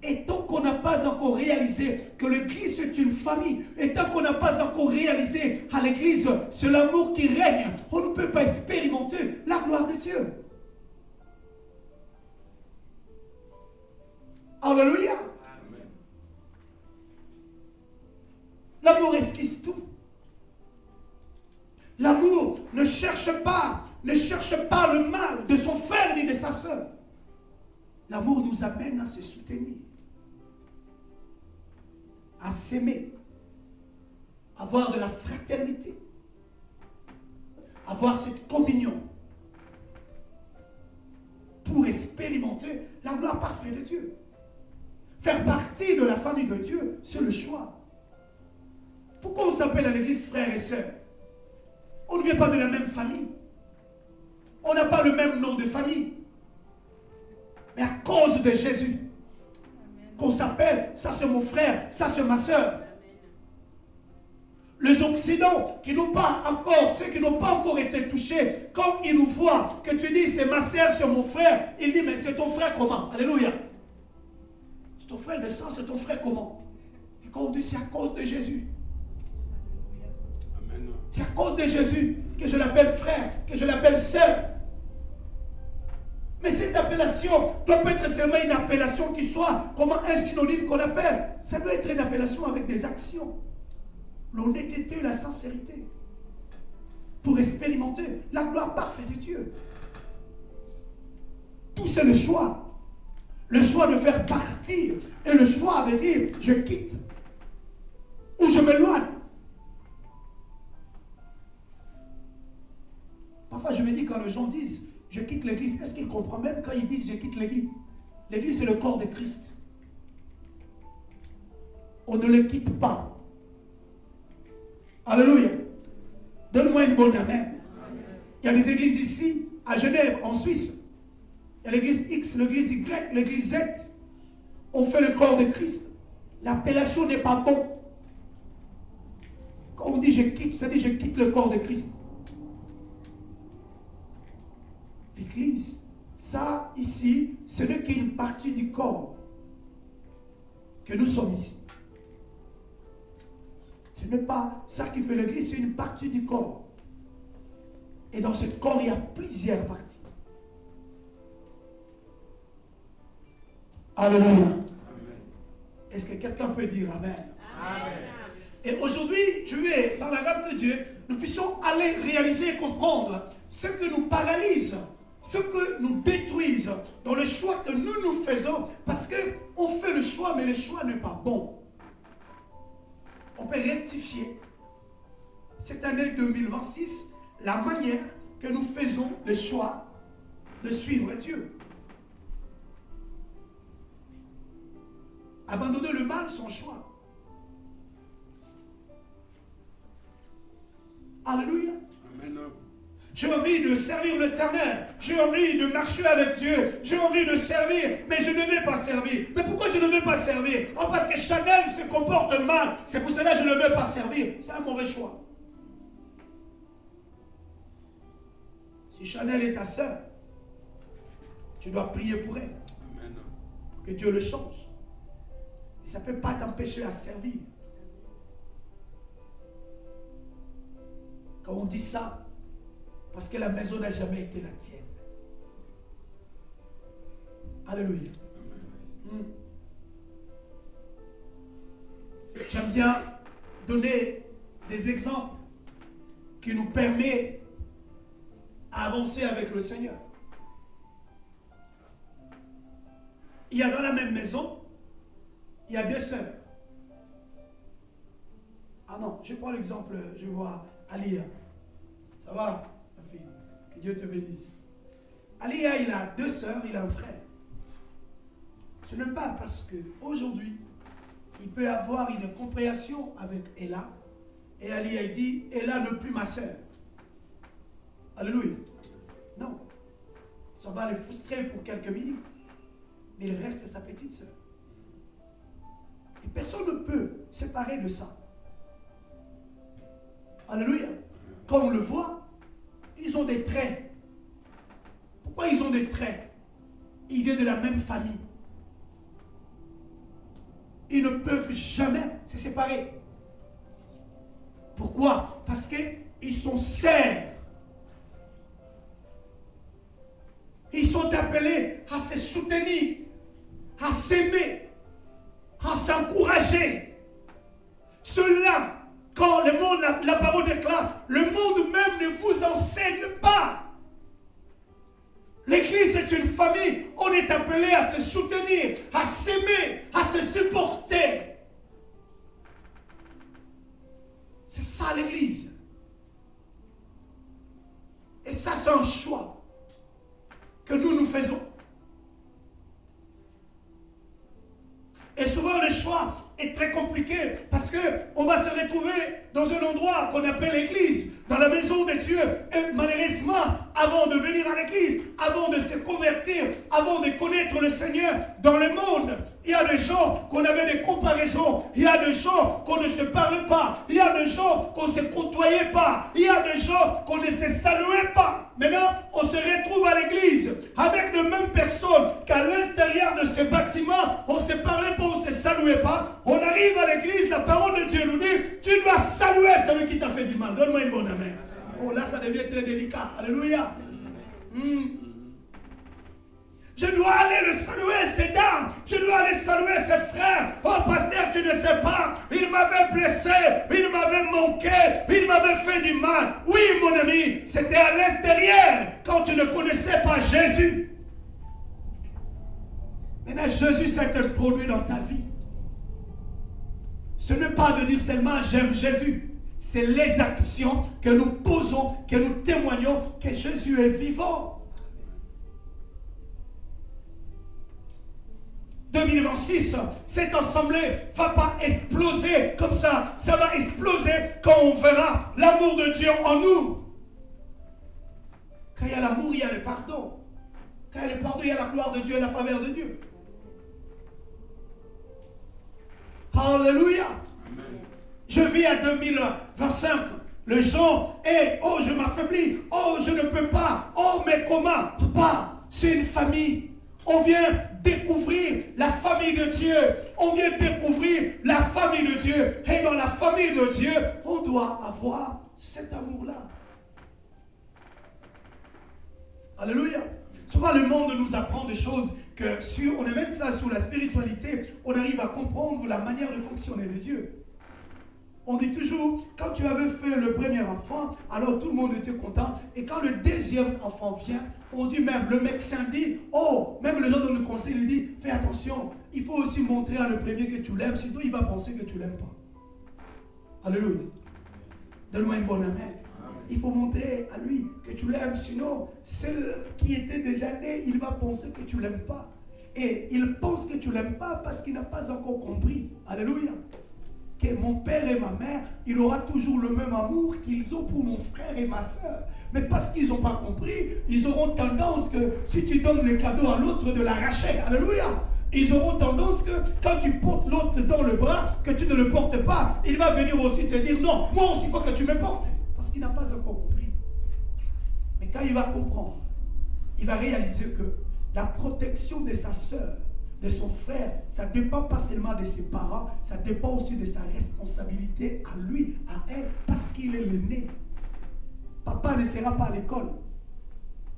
Et tant qu'on n'a pas encore réalisé que l'église est une famille, et tant qu'on n'a pas encore réalisé à l'église c'est l'amour qui règne, on ne peut pas expérimenter la gloire de Dieu. Alléluia. L'amour esquisse tout. L'amour ne cherche pas le mal de son frère ni de sa sœur. L'amour nous amène à se soutenir, à s'aimer, à avoir de la fraternité, à avoir cette communion pour expérimenter la gloire parfaite de Dieu. Faire partie de la famille de Dieu, c'est le choix. Pourquoi on s'appelle à l'église frères et sœurs? On ne vient pas de la même famille. On n'a pas le même nom de famille. Mais à cause de Jésus, qu'on s'appelle, ça c'est mon frère, ça c'est ma soeur. Les Occidentaux, qui n'ont pas encore, ceux qui n'ont pas encore été touchés, quand ils nous voient, que tu dis c'est ma soeur, c'est mon frère, ils disent mais c'est ton frère comment? Alléluia. C'est ton frère de sang, c'est ton frère comment? Et quand on dit c'est à cause de Jésus. Amen. C'est à cause de Jésus que je l'appelle frère, que je l'appelle sœur. Mais cette appellation ne doit pas être seulement une appellation qui soit comme un synonyme qu'on appelle. Ça doit être une appellation avec des actions. L'honnêteté et la sincérité. Pour expérimenter la gloire parfaite de Dieu. Tout c'est le choix. Le choix de faire partir et le choix de dire je quitte ou je m'éloigne. Parfois je me dis quand les gens disent je quitte l'église, est-ce qu'ils comprennent même quand ils disent je quitte l'église? L'église c'est le corps de Christ. On ne le quitte pas. Alléluia. Donne-moi une bonne amen. Il y a des églises ici, à Genève, en Suisse. Il y a l'église X, l'église Y, l'église Z. On fait le corps de Christ. L'appellation n'est pas bonne. Quand on dit je quitte, ça dit je quitte le corps de Christ. L'église, ça ici, ce n'est qu'une partie du corps que nous sommes ici. Ce n'est pas ça qui fait l'église, c'est une partie du corps. Et dans ce corps, il y a plusieurs parties. Alléluia. Est-ce que quelqu'un peut dire Amen? Amen. Et aujourd'hui, je vais, par la grâce de Dieu, nous puissions aller réaliser et comprendre ce que nous paralyse, ce que nous détruise dans le choix que nous faisons, parce qu'on fait le choix, mais le choix n'est pas bon. On peut rectifier cette année 2026 la manière que nous faisons le choix de suivre Dieu. Abandonner le mal, son choix. Alléluia. Amen. J'ai envie de servir l'Éternel. J'ai envie de marcher avec Dieu. J'ai envie de servir, mais je ne vais pas servir. Mais pourquoi je ne vais pas servir? Oh, parce que Chanel se comporte mal. C'est pour cela que je ne vais pas servir. C'est un mauvais choix. Si Chanel est ta sœur, tu dois prier pour elle. Amen. Pour que Dieu le change. Et ça ne peut pas t'empêcher à servir. Quand on dit ça, parce que la maison n'a jamais été la tienne. Alléluia. J'aime bien donner des exemples qui nous permettent d'avancer avec le Seigneur. Il y a dans la même maison, il y a deux sœurs. Ah non, je prends l'exemple, je vois Alia. Ça va, ma fille? Que Dieu te bénisse. Alia, il a deux sœurs, il a un frère. Ce n'est pas parce qu'aujourd'hui, il peut avoir une compréhension avec Ella. Et Alia, il dit, Ella n'est plus ma sœur. Alléluia. Non. Ça va le frustrer pour quelques minutes. Mais il reste sa petite sœur. Et personne ne peut séparer de ça. Alléluia. Quand on le voit, ils ont des traits. Pourquoi ils ont des traits? Ils viennent de la même famille. Ils ne peuvent jamais se séparer. Pourquoi? Parce qu'ils sont sœurs. Ils sont appelés à se soutenir, à s'aimer, à s'encourager. Cela, quand le monde, la parole déclare, le monde même ne vous enseigne pas. L'Église est une famille. On est appelé à se soutenir, à s'aimer, à se supporter. C'est ça l'Église. Et ça, c'est un choix que nous faisons. Et souvent, le choix est très compliqué parce qu'on va se retrouver dans un endroit qu'on appelle l'église, dans la maison de Dieu. Et malheureusement, avant de venir à l'église, avant de se convertir, avant de connaître le Seigneur dans le monde, il y a des gens qu'on avait des comparaisons, il y a des gens qu'on ne se parlait pas, il y a des gens qu'on ne se côtoyait pas, il y a des gens qu'on ne se saluait pas. Maintenant, on se retrouve à l'église avec les mêmes personnes qu'à l'intérieur de ce bâtiment, on ne se parlait pas, on ne se saluait pas. On arrive à l'église, la parole de Dieu nous dit, tu dois saluer celui qui t'a fait du mal. Donne-moi une bonne amen. Oh là, ça devient très délicat. Alléluia. Je dois aller le saluer, ses dames. Je dois aller saluer ses frères. Oh, pasteur, tu ne sais pas. Il m'avait blessé. Il m'avait manqué. Il m'avait fait du mal. Oui, mon ami, c'était à l'extérieur quand tu ne connaissais pas Jésus. Maintenant, Jésus s'est introduit dans ta vie. Ce n'est pas de dire seulement j'aime Jésus. C'est les actions que nous posons, que nous témoignons que Jésus est vivant. 2026, cette assemblée ne va pas exploser comme ça. Ça va exploser quand on verra l'amour de Dieu en nous. Quand il y a l'amour, il y a le pardon. Quand il y a le pardon, il y a la gloire de Dieu et la faveur de Dieu. Alléluia. Je vis à 2025. Les gens, oh, je m'affaiblis. Oh, je ne peux pas. Oh, mais comment? Papa, c'est une famille. On vient découvrir la famille de Dieu. On vient découvrir la famille de Dieu. Et dans la famille de Dieu, on doit avoir cet amour-là. Alléluia. Souvent, le monde nous apprend des choses que on amène ça sur la spiritualité, on arrive à comprendre la manière de fonctionner des Dieu. On dit toujours, quand tu avais fait le premier enfant, alors tout le monde était content. Et quand le deuxième enfant vient, on dit même, le médecin dit, oh, même le gens dans le conseil, il dit, fais attention, il faut aussi montrer à le premier que tu l'aimes, sinon il va penser que tu ne l'aimes pas. Alléluia. Donne-moi une bonne amen. Il faut montrer à lui que tu l'aimes, sinon, celle qui était déjà née, il va penser que tu ne l'aimes pas. Et il pense que tu ne l'aimes pas parce qu'il n'a pas encore compris. Alléluia. Que mon père et ma mère, il aura toujours le même amour qu'ils ont pour mon frère et ma soeur. Mais parce qu'ils n'ont pas compris, ils auront tendance que si tu donnes le cadeau à l'autre de l'arracher. Alléluia. Ils auront tendance que quand tu portes l'autre dans le bras, que tu ne le portes pas, il va venir aussi te dire non, moi aussi il faut que tu me portes. Parce qu'il n'a pas encore compris. Mais quand il va comprendre, il va réaliser que la protection de sa soeur, de son frère, ça ne dépend pas seulement de ses parents, ça dépend aussi de sa responsabilité à lui, à elle, parce qu'il est l'aîné. Papa ne sera pas à l'école.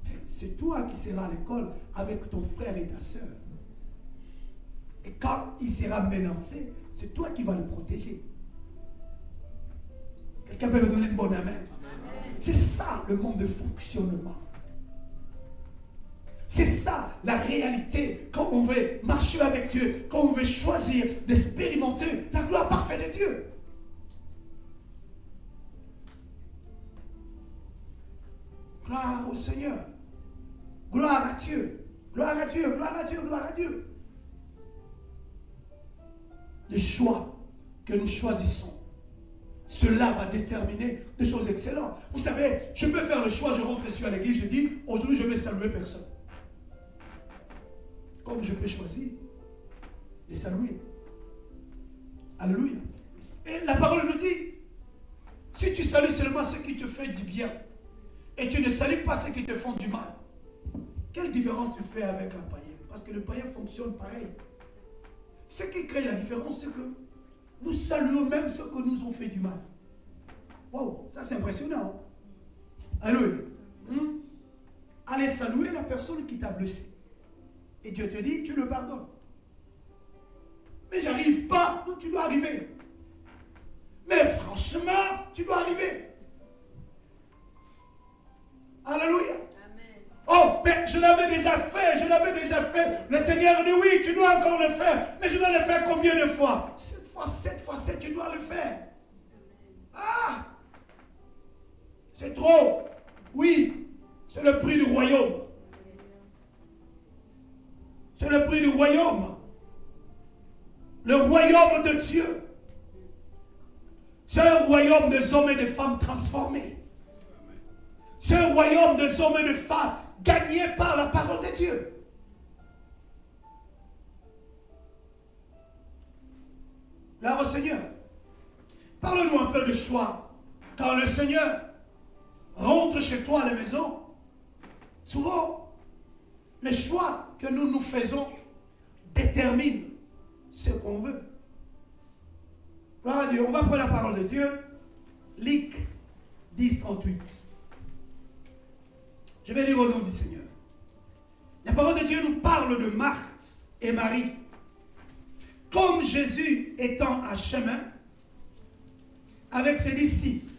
Mais c'est toi qui seras à l'école avec ton frère et ta soeur. Et quand il sera menacé, c'est toi qui vas le protéger. Quelqu'un peut me donner une bonne amen? C'est ça le monde de fonctionnement. C'est ça la réalité quand on veut marcher avec Dieu, quand on veut choisir d'expérimenter la gloire parfaite de Dieu. Gloire au Seigneur. Gloire à Dieu. Gloire à Dieu, gloire à Dieu, gloire à Dieu. Les choix que nous choisissons, cela va déterminer des choses excellentes. Vous savez, je peux faire le choix, je rentre ici à l'église, je dis, aujourd'hui je vais saluer personne. Comme je peux choisir de saluer. Alléluia. Et la parole nous dit, si tu salues seulement ce qui te fait du bien, et tu ne salues pas ceux qui te font du mal, quelle différence tu fais avec un païen? Parce que le païen fonctionne pareil. Ce qui crée la différence, c'est que nous saluons même ceux qui nous ont fait du mal. Wow, ça c'est impressionnant. Alléluia. Allez saluer la personne qui t'a blessé. Et Dieu te dit, tu le pardonnes. Mais j'arrive pas, donc tu dois arriver. Mais franchement, tu dois arriver. Alléluia. Amen. Oh, mais je l'avais déjà fait, Le Seigneur dit oui, tu dois encore le faire. Mais je dois le faire combien de fois? 7 fois 7, tu dois le faire. Ah! C'est trop. Oui, c'est le prix du royaume. C'est le prix du royaume. Le royaume de Dieu. C'est un royaume des hommes et des femmes transformés. C'est un royaume des hommes et des femmes gagnés par la parole de Dieu. Gloire au Seigneur. Parle-nous un peu de choix. Quand le Seigneur rentre chez toi à la maison, souvent, les choix que nous faisons déterminent ce qu'on veut. Gloire à Dieu. On va prendre la parole de Dieu. Luc 10, 38. Je vais lire au nom du Seigneur. La parole de Dieu nous parle de Marthe et Marie. Comme Jésus étant à chemin avec ses disciples,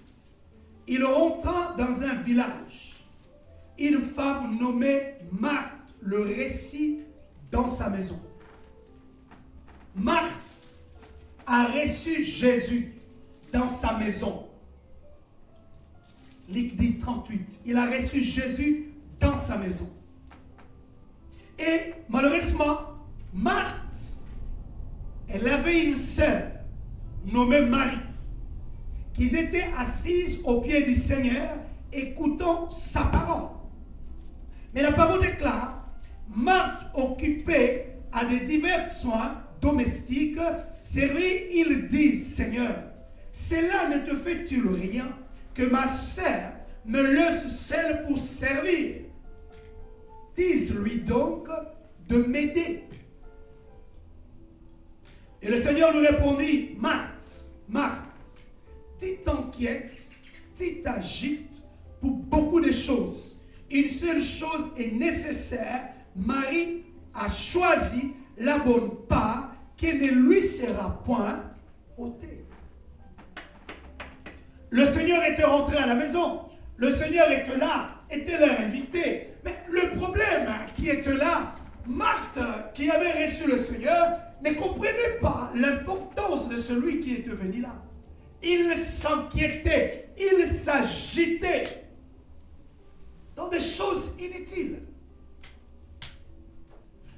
il rentra dans un village. Une femme nommée Marthe le récit dans sa maison. Marthe a reçu Jésus dans sa maison. Luc 10, 38. Il a reçu Jésus dans sa maison. Et malheureusement, Marthe, elle avait une sœur nommée Marie, qui était assise au pied du Seigneur, écoutant sa parole. Mais la parole déclare, Marthe occupée à de divers soins domestiques, servi, il dit, Seigneur, cela ne te fait-il rien que ma sœur me laisse seule pour servir? Dis-lui donc de m'aider. Et le Seigneur lui répondit, Marthe, Marthe, tu t'inquiètes, tu t'agites pour beaucoup de choses, une seule chose est nécessaire. Marie a choisi la bonne part qui ne lui sera point ôtée. Le Seigneur était rentré à la maison. Le Seigneur était là, était leur invité. Mais le problème qui était là, Marthe, qui avait reçu le Seigneur, ne comprenait pas l'importance de celui qui était venu là. Il s'inquiétait, il s'agitait dans des choses inutiles.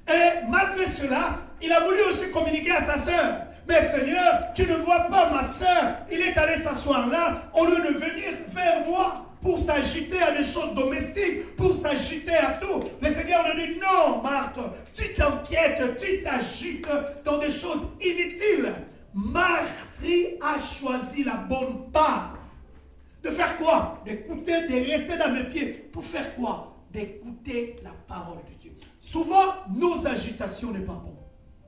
Et malgré cela, il a voulu aussi communiquer à sa sœur. Mais Seigneur, tu ne vois pas ma sœur, il est allé s'asseoir là, au lieu de venir vers moi pour s'agiter à des choses domestiques, pour s'agiter à tout. Le Seigneur lui dit, non Marthe, tu t'inquiètes, tu t'agites dans des choses inutiles. Marie a choisi la bonne part. De faire quoi? D'écouter, de rester dans mes pieds. Pour faire quoi? D'écouter la parole de Dieu. Souvent, nos agitations n'est pas bon.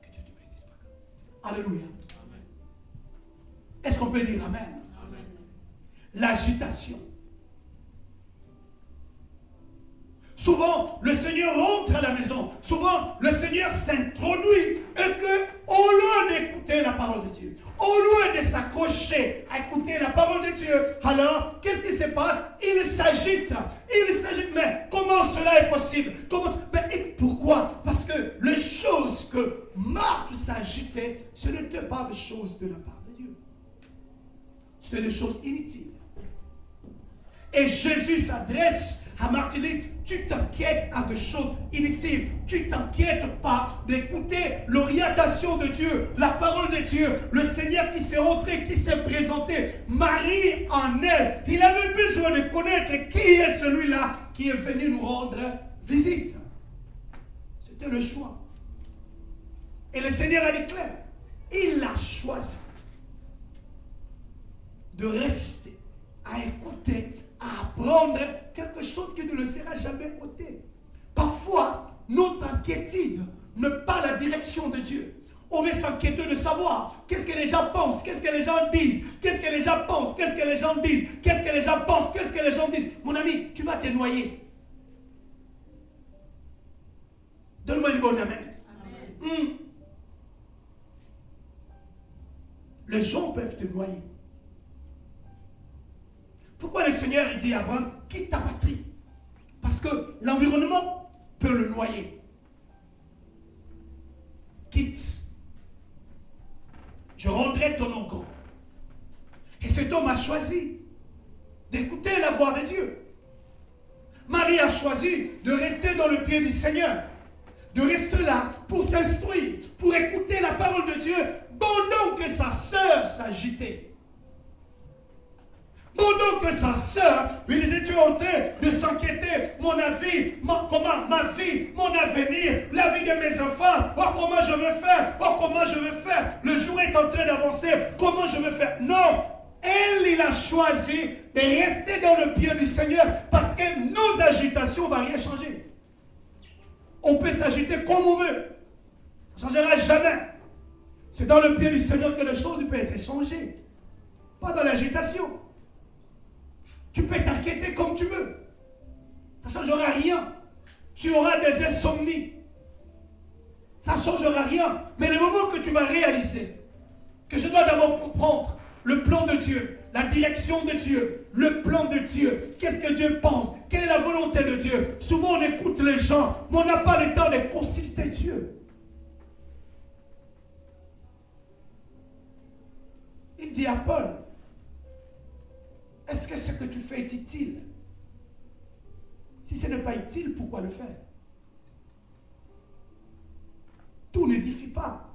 Que Dieu te bénisse. Alléluia. Amen. Est-ce qu'on peut dire Amen? Amen. L'agitation. Souvent, le Seigneur rentre à la maison. Souvent, le Seigneur s'introduit et que, au lieu d'écouter la parole de Dieu, au lieu de s'accrocher à écouter la parole de Dieu, alors, qu'est-ce qui se passe? Il s'agite. Il s'agite. Mais comment cela est possible? Pourquoi? Parce que les choses que Marthe s'agitait, ce n'était pas des choses de la part de Dieu. C'était des choses inutiles. Et Jésus s'adresse à Marthe, il dit, tu t'inquiètes à des choses inutiles. Tu t'inquiètes pas d'écouter l'orientation de Dieu, la parole de Dieu, le Seigneur qui s'est rentré, qui s'est présenté. Marie en elle, il avait besoin de connaître qui est celui-là qui est venu nous rendre visite. C'était le choix. Et le Seigneur a dit clair, il a choisi de rester, à écouter, à apprendre quelque chose qui ne le sera jamais ôté. Parfois, notre inquiétude n'est pas la direction de Dieu. On veut s'inquiéter de savoir qu'est-ce que les gens pensent, qu'est-ce que les gens disent, qu'est-ce que les gens pensent, qu'est-ce que les gens disent, qu'est-ce que les gens pensent, qu'est-ce que les gens disent. Mon ami, tu vas te noyer. Donne-moi une bonne amen. Les gens peuvent te noyer. Pourquoi le Seigneur dit à Abraham, quitte ta patrie? Parce que l'environnement peut le noyer. Quitte. Je rendrai ton nom grand. Et cet homme a choisi d'écouter la voix de Dieu. Marie a choisi de rester dans le pied du Seigneur. De rester là pour s'instruire, pour écouter la parole de Dieu, pendant que sa sœur s'agitait. Pendant que sa sœur, ils étaient en train de s'inquiéter, mon avis, ma vie, mon avenir, la vie de mes enfants, comment je vais faire, comment je vais faire, le jour est en train d'avancer, comment je vais faire. Non, elle, il a choisi de rester dans le pied du Seigneur, parce que nos agitations ne vont rien changer. On peut s'agiter comme on veut, ça ne changera jamais. C'est dans le pied du Seigneur que les choses peuvent être changées, pas dans l'agitation. Tu peux t'inquiéter comme tu veux. Ça ne changera rien. Tu auras des insomnies. Ça ne changera rien. Mais le moment que tu vas réaliser que je dois d'abord comprendre le plan de Dieu, la direction de Dieu, le plan de Dieu, qu'est-ce que Dieu pense, quelle est la volonté de Dieu. Souvent on écoute les gens, mais on n'a pas le temps de consulter Dieu. Il dit à Paul, est-ce que ce que tu fais est utile? Si ce n'est pas utile, pourquoi le faire? Tout n'édifie pas.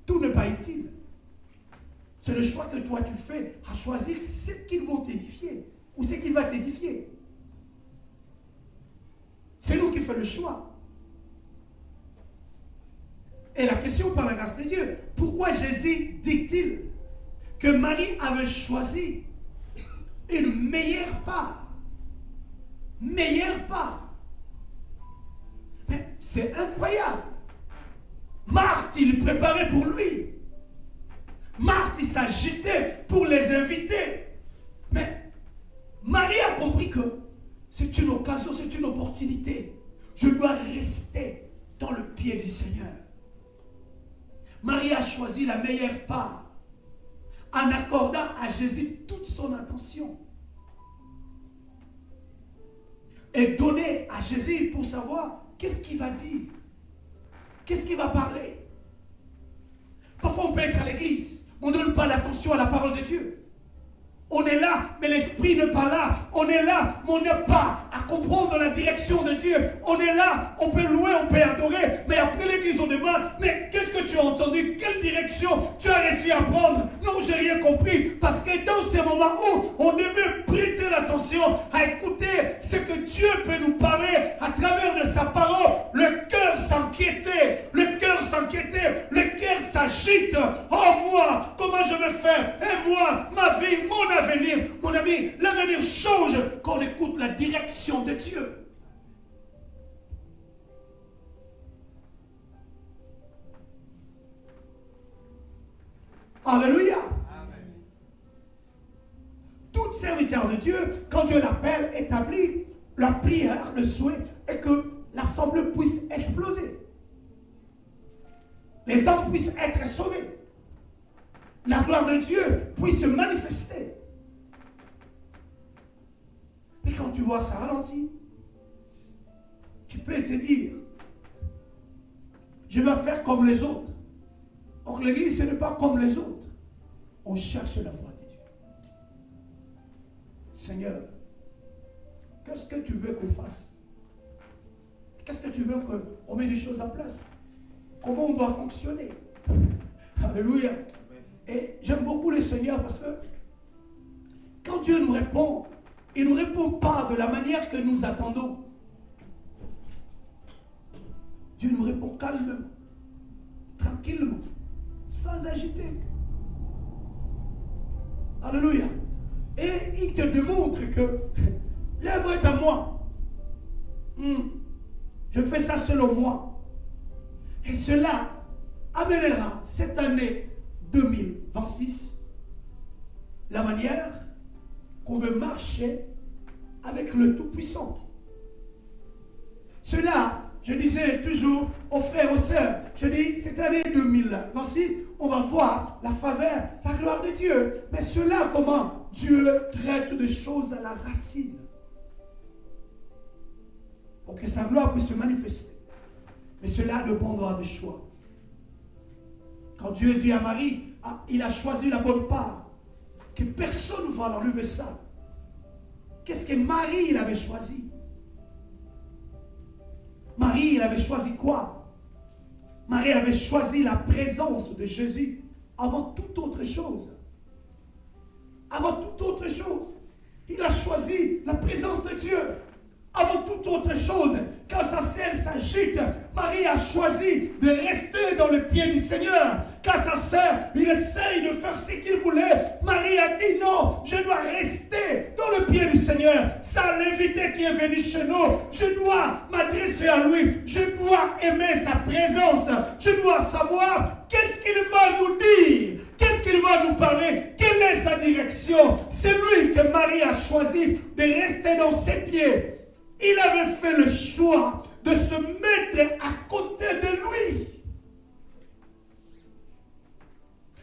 Tout n'est pas utile. C'est le choix que toi tu fais à choisir ce qu'ils vont t'édifier ou ce qui va t'édifier. C'est nous qui faisons le choix. Et la question par la grâce de Dieu, pourquoi Jésus dit-il que Marie avait choisi une meilleure part? Meilleure part. Mais c'est incroyable. Marthe, il préparait pour lui. Marthe, il s'agitait pour les inviter. Mais Marie a compris que c'est une occasion, c'est une opportunité. Je dois rester dans le pied du Seigneur. Marie a choisi la meilleure part en accordant à Jésus toute son attention. Et donner à Jésus pour savoir qu'est-ce qu'il va dire, qu'est-ce qu'il va parler. Parfois on peut être à l'église, on ne donne pas l'attention à la parole de Dieu. On est là, mais l'esprit n'est pas là. On est là, mais on n'est pas à comprendre la direction de Dieu. On est là, on peut louer, on peut adorer, mais après l'église on demande, mais qu'est-ce que tu as entendu? Quelle direction tu as réussi à prendre? Non, j'ai rien compris. Parce que dans ces moments où on devait prêter l'attention à écouter ce que Dieu peut nous parler à travers de sa parole, le cœur s'inquiétait, le cœur s'inquiétait, le cœur s'agite. Oh moi, comment je vais faire? Et moi, ma vie, mon avenir, mon ami, l'avenir change quand on écoute la direction de Dieu. Alléluia. Amen. Tout serviteur de Dieu, quand Dieu l'appelle, établit la prière, le souhait, et que l'assemblée puisse exploser. Les âmes puissent être sauvées. La gloire de Dieu puisse se manifester. Mais quand tu vois ça ralentit, tu peux te dire, je vais faire comme les autres. Or l'église, ce n'est pas comme les autres. On cherche la voix de Dieu. Seigneur, qu'est-ce que tu veux qu'on fasse? Qu'est-ce que tu veux qu'on mette des choses en place? Comment on doit fonctionner? Alléluia. Et j'aime beaucoup le Seigneur parce que quand Dieu nous répond, il ne nous répond pas de la manière que nous attendons. Dieu nous répond calmement, tranquillement, sans agiter. Alléluia. Et il te démontre que l'œuvre est à moi. Je fais ça selon moi. Et cela amènera cette année 2026 la manière qu'on veut marcher avec le Tout-Puissant. Cela, je disais toujours aux frères, aux sœurs, je dis, cette année 2026, on va voir la faveur, la gloire de Dieu. Mais cela, comment Dieu traite des choses à la racine. Pour que sa gloire puisse se manifester. Mais cela dépendra du choix. Quand Dieu dit à Marie, il a choisi la bonne part, que personne ne va l'enlever ça. Qu'est-ce que Marie il avait choisi? Marie, il avait choisi quoi? Marie avait choisi la présence de Jésus avant toute autre chose. Avant toute autre chose. Il a choisi la présence de Dieu avant toute autre chose. Quand sa sœur s'agite, Marie a choisi de rester dans le pied du Seigneur. Quand sa sœur, il essaye de faire ce qu'il voulait, Marie a dit non, je dois rester dans le pied du Seigneur. Ça, l'invité qui est venu chez nous, je dois m'adresser à lui. Je dois aimer sa présence. Je dois savoir qu'est-ce qu'il va nous dire. Qu'est-ce qu'il va nous parler? Quelle est sa direction? C'est lui que Marie a choisi de rester dans ses pieds. Il avait fait le choix de se mettre à côté de lui.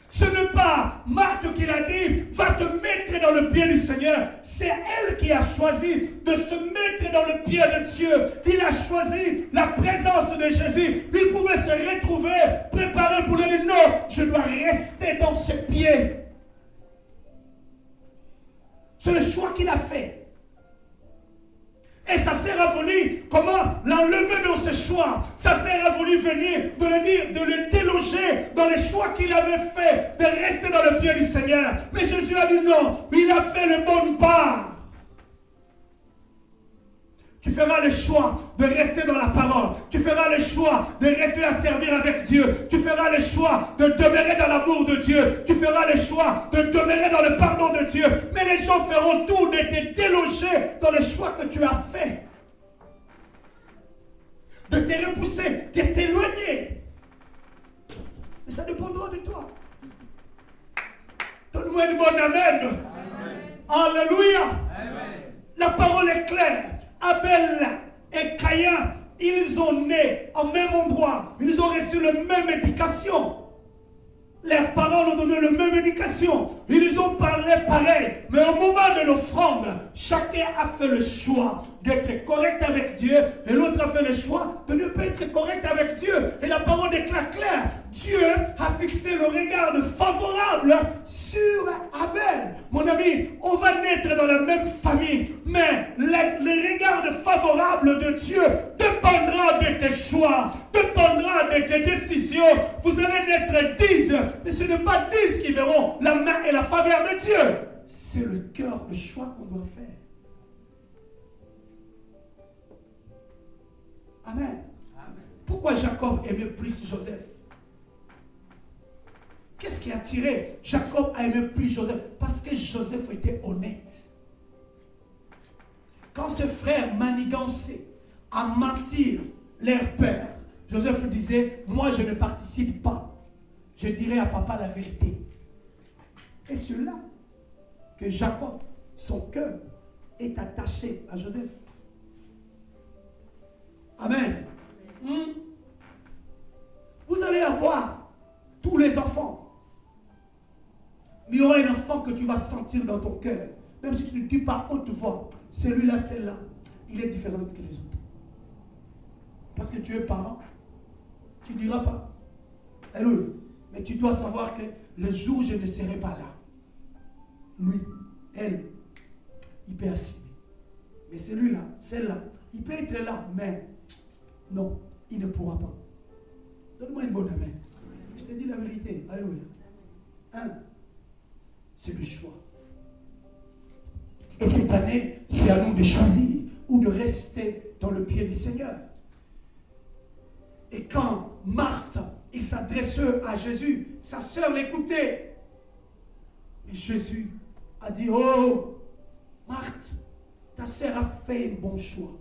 Ce n'est pas Marthe qui l'a dit, va te mettre dans le pied du Seigneur. C'est elle qui a choisi de se mettre dans le pied de Dieu. Il a choisi la présence de Jésus. Il pouvait se retrouver préparé pour lui dire non, je dois rester dans ses pieds. C'est le choix qu'il a fait. Et sa sœur a voulu, comment l'enlever dans ses choix. Sa sœur a voulu venir, de le dire, de le déloger dans les choix qu'il avait fait, de rester dans le pied du Seigneur. Mais Jésus a dit non, il a fait le bon pas. Tu feras le choix de rester dans la parole. Tu feras le choix de rester à servir avec Dieu. Tu feras le choix de demeurer dans l'amour de Dieu. Tu feras le choix de demeurer dans le pardon de Dieu. Mais les gens feront tout de te déloger dans le choix que tu as fait. De te repousser, de t'éloigner. Mais ça dépendra de toi. Donne-moi une bonne amen. Alléluia. Amen. La parole est claire. Abel et Caïn, ils ont né au même endroit. Ils ont reçu la même éducation. Leurs parents ont donné la même éducation. Ils ont parlé pareil. Mais au moment de l'offrande, chacun a fait le choix d'être correct avec Dieu. Et l'autre a fait le choix de ne pas être correct avec Dieu. Et la parole déclare clair. Dieu a fixé le regard favorable sur Abel. Mon ami, on va naître dans la même famille. Mais le regard favorable de Dieu dépendra de tes choix, dépendra de tes décisions. Vous allez naître 10, mais ce n'est pas 10 qui verront la main et la faveur de Dieu. C'est le cœur, le choix qu'on doit faire. Amen. Amen. Pourquoi Jacob aimait plus Joseph? Qu'est-ce qui a attiré Jacob à aimer plus Joseph? Parce que Joseph était honnête. Quand ses frères manigançaient à mentir leur père, Joseph disait, moi je ne participe pas. Je dirai à papa la vérité. Et c'est là que Jacob, son cœur, est attaché à Joseph. Amen. Vous allez avoir tous les enfants. Mais il y aura un enfant que tu vas sentir dans ton cœur. Même si tu ne dis pas haute voix, celui-là, celle-là, il est différent que les autres. Parce que tu es parent, tu ne diras pas. Alléluia. Mais tu dois savoir que le jour où je ne serai pas là, lui, elle, il peut assumer. Mais celui-là, celle-là, il peut être là, mais non, il ne pourra pas. Donne-moi une bonne amen. Je te dis la vérité. Alléluia. C'est le choix. Et cette année, c'est à nous de choisir ou de rester dans le pied du Seigneur. Et quand Marthe, il s'adressait à Jésus, sa sœur l'écoutait. Mais Jésus a dit, oh, Marthe, ta sœur a fait un bon choix.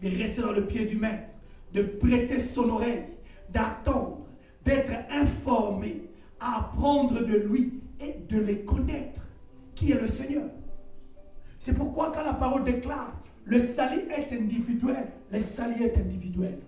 De rester dans le pied du maître, de prêter son oreille, d'attendre, d'être informé, à apprendre de lui et de les connaître. Qui est le Seigneur? C'est pourquoi quand la parole déclare, le salut est individuel, le salut est individuel.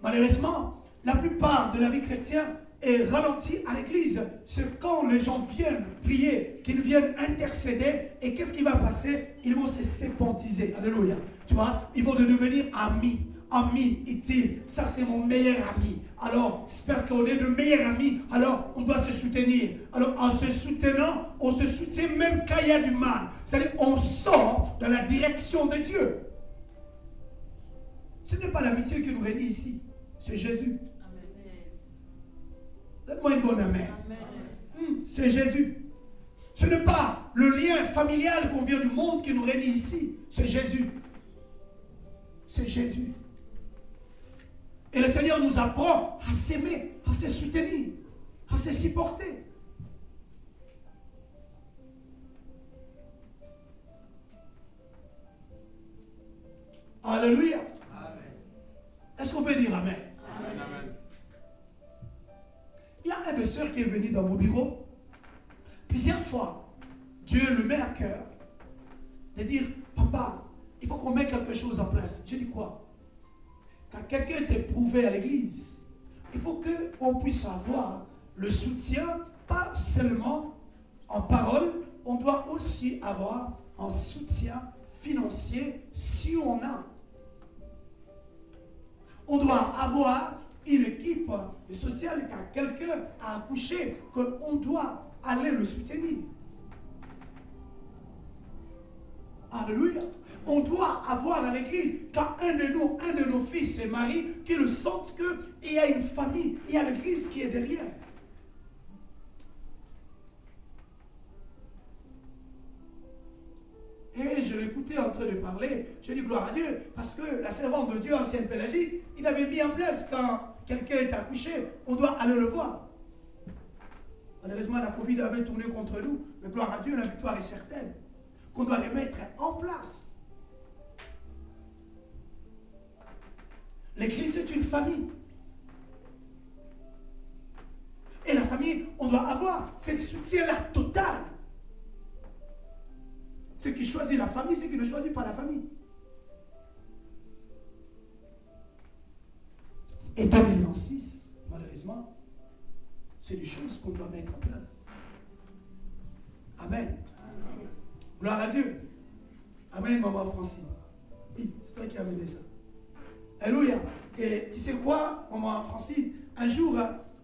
Malheureusement, la plupart de la vie chrétienne est ralentie à l'église. C'est quand les gens viennent prier, qu'ils viennent intercéder, et qu'est-ce qui va passer? Ils vont se sépantiser. Alléluia. Tu vois, ils vont devenir amis. Ami, dit-il, ça c'est mon meilleur ami. Alors, c'est parce qu'on est de meilleurs amis, alors on doit se soutenir. Alors, en se soutenant, on se soutient même quand il y a du mal. C'est-à-dire, on sort dans la direction de Dieu. Ce n'est pas l'amitié qui nous réunit ici, c'est Jésus. Donne-moi une bonne amen. C'est Jésus. Ce n'est pas le lien familial qu'on vient du monde qui nous réunit ici, c'est Jésus. C'est Jésus. Et le Seigneur nous apprend à s'aimer, à se soutenir, à se supporter. Alléluia. Amen. Est-ce qu'on peut dire Amen? Amen. Amen. Il y a un des sœurs qui est venu dans mon bureau. Plusieurs fois, Dieu le met à cœur de dire, papa, il faut qu'on mette quelque chose en place. Je dis quoi? Quand quelqu'un est éprouvé à l'église, il faut qu'on puisse avoir le soutien, pas seulement en parole, on doit aussi avoir un soutien financier si on a. On doit avoir une équipe sociale quand quelqu'un a accouché, qu'on doit aller le soutenir. Alléluia. On doit avoir à l'église, quand un de nos fils se marie, qu'ils sentent qu'il y a une famille, il y a l'église qui est derrière. Et je l'écoutais en train de parler, je dis gloire à Dieu, parce que la servante de Dieu, ancienne Pélagie, il avait mis en place quand quelqu'un est accouché, on doit aller le voir. Malheureusement, la Covid avait tourné contre nous, mais gloire à Dieu, la victoire est certaine. Qu'on doit les mettre en place. L'église, c'est une famille. Et la famille, on doit avoir cette soutien-là total. Ceux qui choisissent la famille, ceux qui ne choisissent pas la famille. Et 2026, malheureusement, c'est des choses qu'on doit mettre en place. Amen. Gloire à Dieu. Amen, maman Francine. Oui, c'est toi qui as amené ça. Alléluia. Et tu sais quoi, maman Francine? Un jour,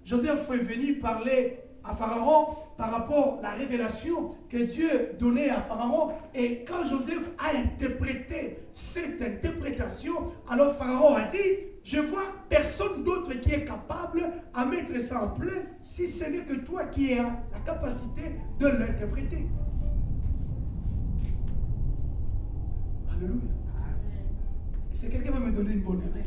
Joseph est venu parler à Pharaon par rapport à la révélation que Dieu donnait à Pharaon. Et quand Joseph a interprété cette interprétation, alors Pharaon a dit, je vois personne d'autre qui est capable à mettre ça en place si ce n'est que toi qui as la capacité de l'interpréter. Alléluia. Et si quelqu'un va me donner une bonne amen.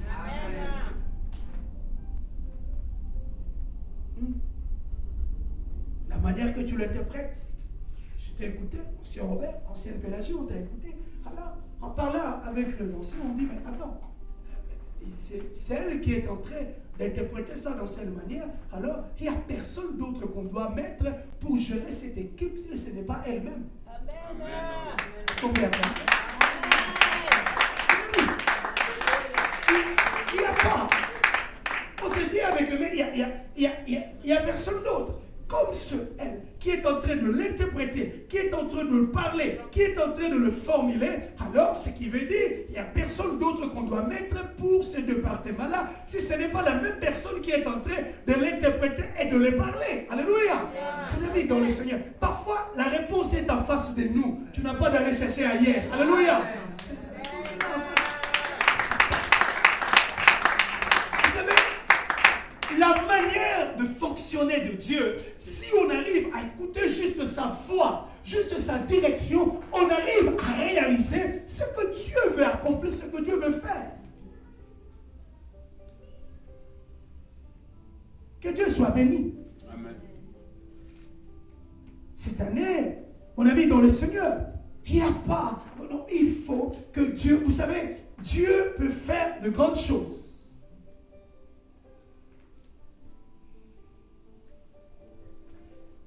La manière que tu l'interprètes, je t'ai écouté, ancien Robert, ancienne Pélagie, on t'a écouté. Alors, en parlant avec les anciens, on dit, mais attends, c'est elle qui est en train d'interpréter ça dans cette manière. Alors, il n'y a personne d'autre qu'on doit mettre pour gérer cette équipe si ce n'est pas elle-même. Amen. Est-ce qu'on peut apprendre? Il n'y a pas. On se dit avec le mec, il n'y a personne d'autre. Comme elle qui est en train de l'interpréter, qui est en train de le parler, qui est en train de le formuler, alors ce qui veut dire, il n'y a personne d'autre qu'on doit mettre pour ce département-là, si ce n'est pas la même personne qui est en train de l'interpréter et de le parler. Alléluia. Mon ami dans le Seigneur, parfois la réponse est en face de nous. Tu n'as pas d'aller chercher ailleurs. Alléluia. La manière de fonctionner de Dieu, si on arrive à écouter juste sa voix, juste sa direction, on arrive à réaliser ce que Dieu veut accomplir, ce que Dieu veut faire. Que Dieu soit béni. Amen. Cette année, mon ami dans le Seigneur, il n'y a pas, non, il faut que Dieu, vous savez, Dieu peut faire de grandes choses.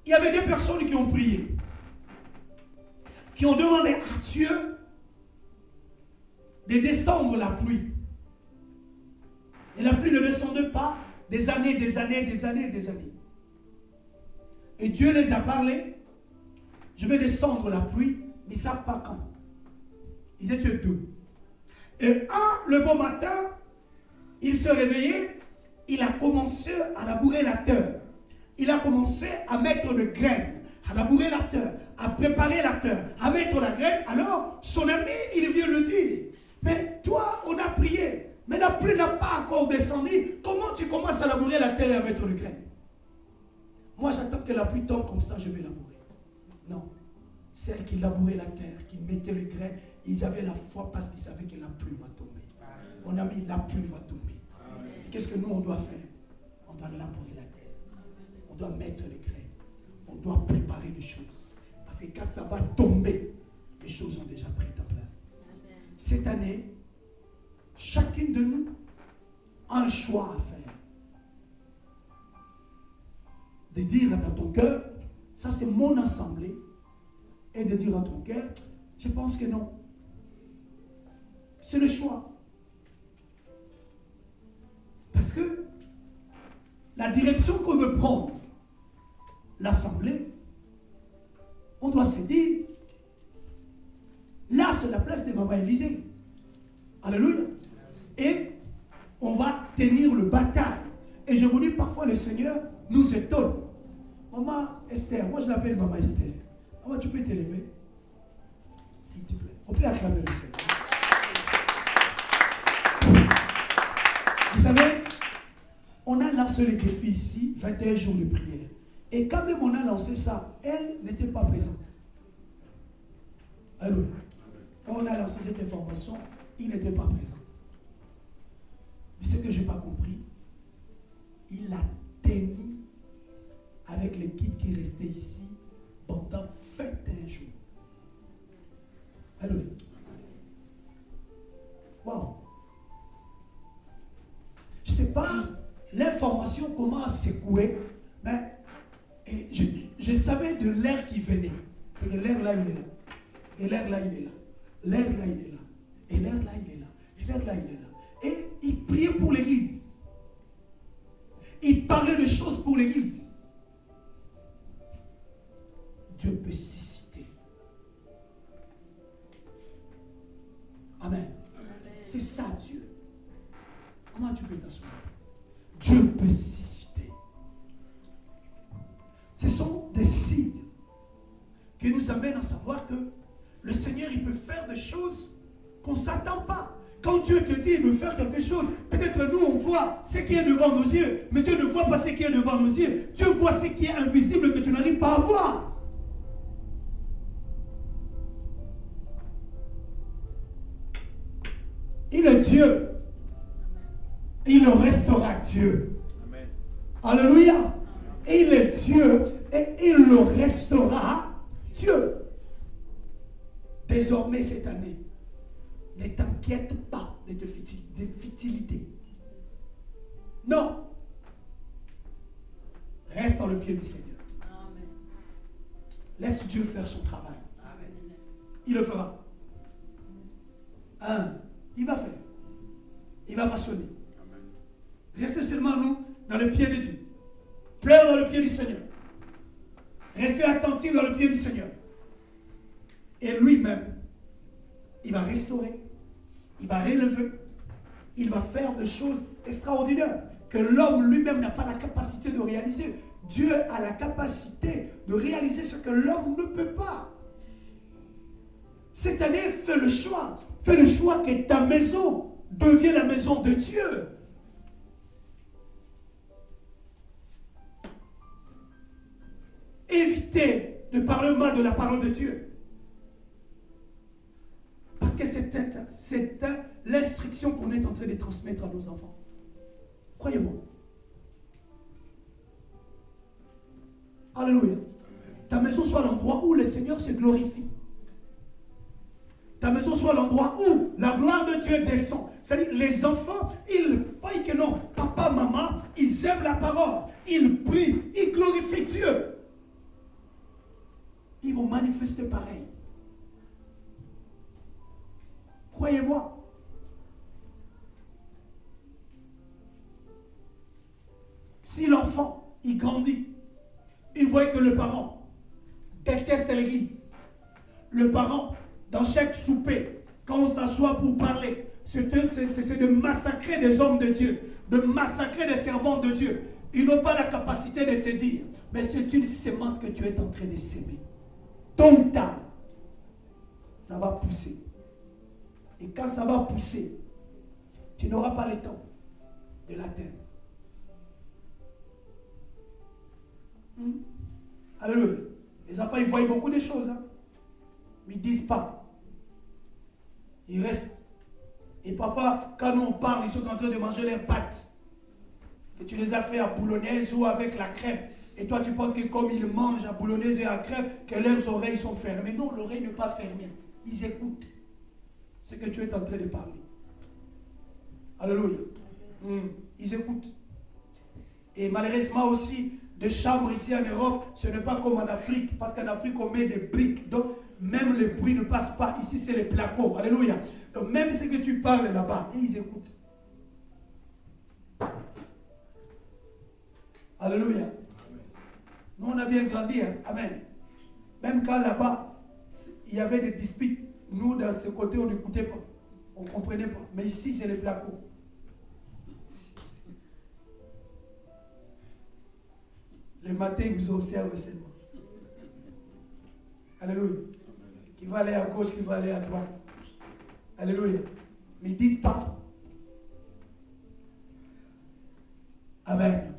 Il y avait des personnes qui ont prié, qui ont demandé à Dieu de descendre la pluie. Et la pluie ne descendait pas des années. Et Dieu les a parlé, je vais descendre la pluie, mais ils ne savent pas quand. Ils étaient deux. Et le bon matin, il se réveillait, il a commencé à labourer la terre. Il a commencé à mettre des graines, à labourer la terre, à préparer la terre, à mettre la graine. Alors, son ami, il vient le dire, mais toi, on a prié, mais la pluie n'a pas encore descendu. Comment tu commences à labourer la terre et à mettre les graines? Moi, j'attends que la pluie tombe, comme ça, je vais labourer. Non. Celles qui labouraient la terre, qui mettaient les graines, ils avaient la foi parce qu'ils savaient que la pluie va tomber. Mon ami, la pluie va tomber. Qu'est-ce que nous, on doit faire? On doit labourer la terre. On doit mettre les graines. On doit préparer les choses. Parce que quand ça va tomber, les choses sont déjà prêtes en place. Amen. Cette année, chacune de nous a un choix à faire. De dire dans ton cœur, ça c'est mon assemblée. Et de dire à ton cœur, je pense que non. C'est le choix. Parce que la direction qu'on veut prendre, l'assemblée, on doit se dire, là c'est la place de Maman Élisée. Alléluia. Et on va tenir le bataille. Et je vous dis, parfois le Seigneur nous étonne. Maman Esther, moi je l'appelle Maman Esther. Maman, tu peux t'élever? S'il te plaît. On peut acclamer le Seigneur. Vous savez, on a lancé le défi ici, 21 jours de prière. Et quand même on a lancé ça, elle n'était pas présente. Alléluia. Quand on a lancé cette information, il n'était pas présent. Mais ce que je n'ai pas compris, il a tenu avec l'équipe qui restait ici pendant 21 jours. Alléluia. Wow. Je ne sais pas l'information comment secouer, mais je savais de l'air qui venait. C'est que l'air là, il est là. Et l'air là, il est là. L'air là, il est là. Et l'air là, il est là. Et l'air là, il est là. Et il priait pour l'église. Il parlait de choses pour l'église. Dieu peut susciter. Amen. C'est ça, Dieu. Comment tu peux t'asseoir? Dieu peut susciter. Ce sont des signes qui nous amènent à savoir que le Seigneur, il peut faire des choses qu'on ne s'attend pas. Quand Dieu te dit de faire quelque chose, peut-être nous, on voit ce qui est devant nos yeux, mais Dieu ne voit pas ce qui est devant nos yeux. Dieu voit ce qui est invisible que tu n'arrives pas à voir. Il est Dieu. Il restera Dieu. Amen. Alléluia. Il est Dieu et il le restera Dieu. Désormais cette année, ne t'inquiète pas de tes futilités. Non. Reste dans le pied du Seigneur. Amen. Laisse Dieu faire son travail. Amen. Il le fera. Il va faire. Il va façonner. Amen. Restez seulement nous dans le pied de Dieu. Pleure dans le pied du Seigneur. Restez attentifs dans le pied du Seigneur. Et lui-même, il va restaurer, il va relever, il va faire des choses extraordinaires que l'homme lui-même n'a pas la capacité de réaliser. Dieu a la capacité de réaliser ce que l'homme ne peut pas. Cette année, fais le choix. Fais le choix que ta maison devienne la maison de Dieu. Évitez de parler mal de la parole de Dieu. Parce que c'est l'instruction qu'on est en train de transmettre à nos enfants. Croyez-moi. Alléluia. Ta maison soit l'endroit où le Seigneur se glorifie. Ta maison soit l'endroit où la gloire de Dieu descend. C'est-à-dire, les enfants, ils voient que non, papa, maman, ils aiment la parole. Ils prient, ils glorifient Dieu. Ils vont manifester pareil. Croyez-moi. Si l'enfant, il grandit, il voit que le parent déteste l'église. Le parent, dans chaque souper, quand on s'assoit pour parler, c'est de massacrer des hommes de Dieu, de massacrer des servants de Dieu. Ils n'ont pas la capacité de te dire, mais c'est une semence que tu es en train de s'aimer. Tôt ou tard, ça va pousser. Et quand ça va pousser, tu n'auras pas le temps de l'atteindre. Alléluia. Les enfants, ils voient beaucoup de choses, hein? Mais ils ne disent pas. Ils restent. Et parfois, quand nous on parle, ils sont en train de manger leurs pâtes. Que tu les as fait à boulonnaise ou avec la crème. Et toi, tu penses que comme ils mangent à boulonnaise et à crème, que leurs oreilles sont fermées. Non, l'oreille n'est pas fermée. Ils écoutent ce que tu es en train de parler. Alléluia. Ils écoutent. Et malheureusement aussi, des chambres ici en Europe, ce n'est pas comme en Afrique. Parce qu'en Afrique, on met des briques. Donc, même le bruit ne passe pas. Ici, c'est les placo. Alléluia. Donc, même ce que tu parles là-bas, ils écoutent. Alléluia. Nous, on a bien grandi. Hein? Amen. Même quand là-bas, il y avait des disputes, nous, dans ce côté, on n'écoutait pas. On ne comprenait pas. Mais ici, c'est les placos. Le matin, ils vous observent seulement. Alléluia. Qui va aller à gauche, qui va aller à droite. Alléluia. Mais ils ne disent pas. Amen.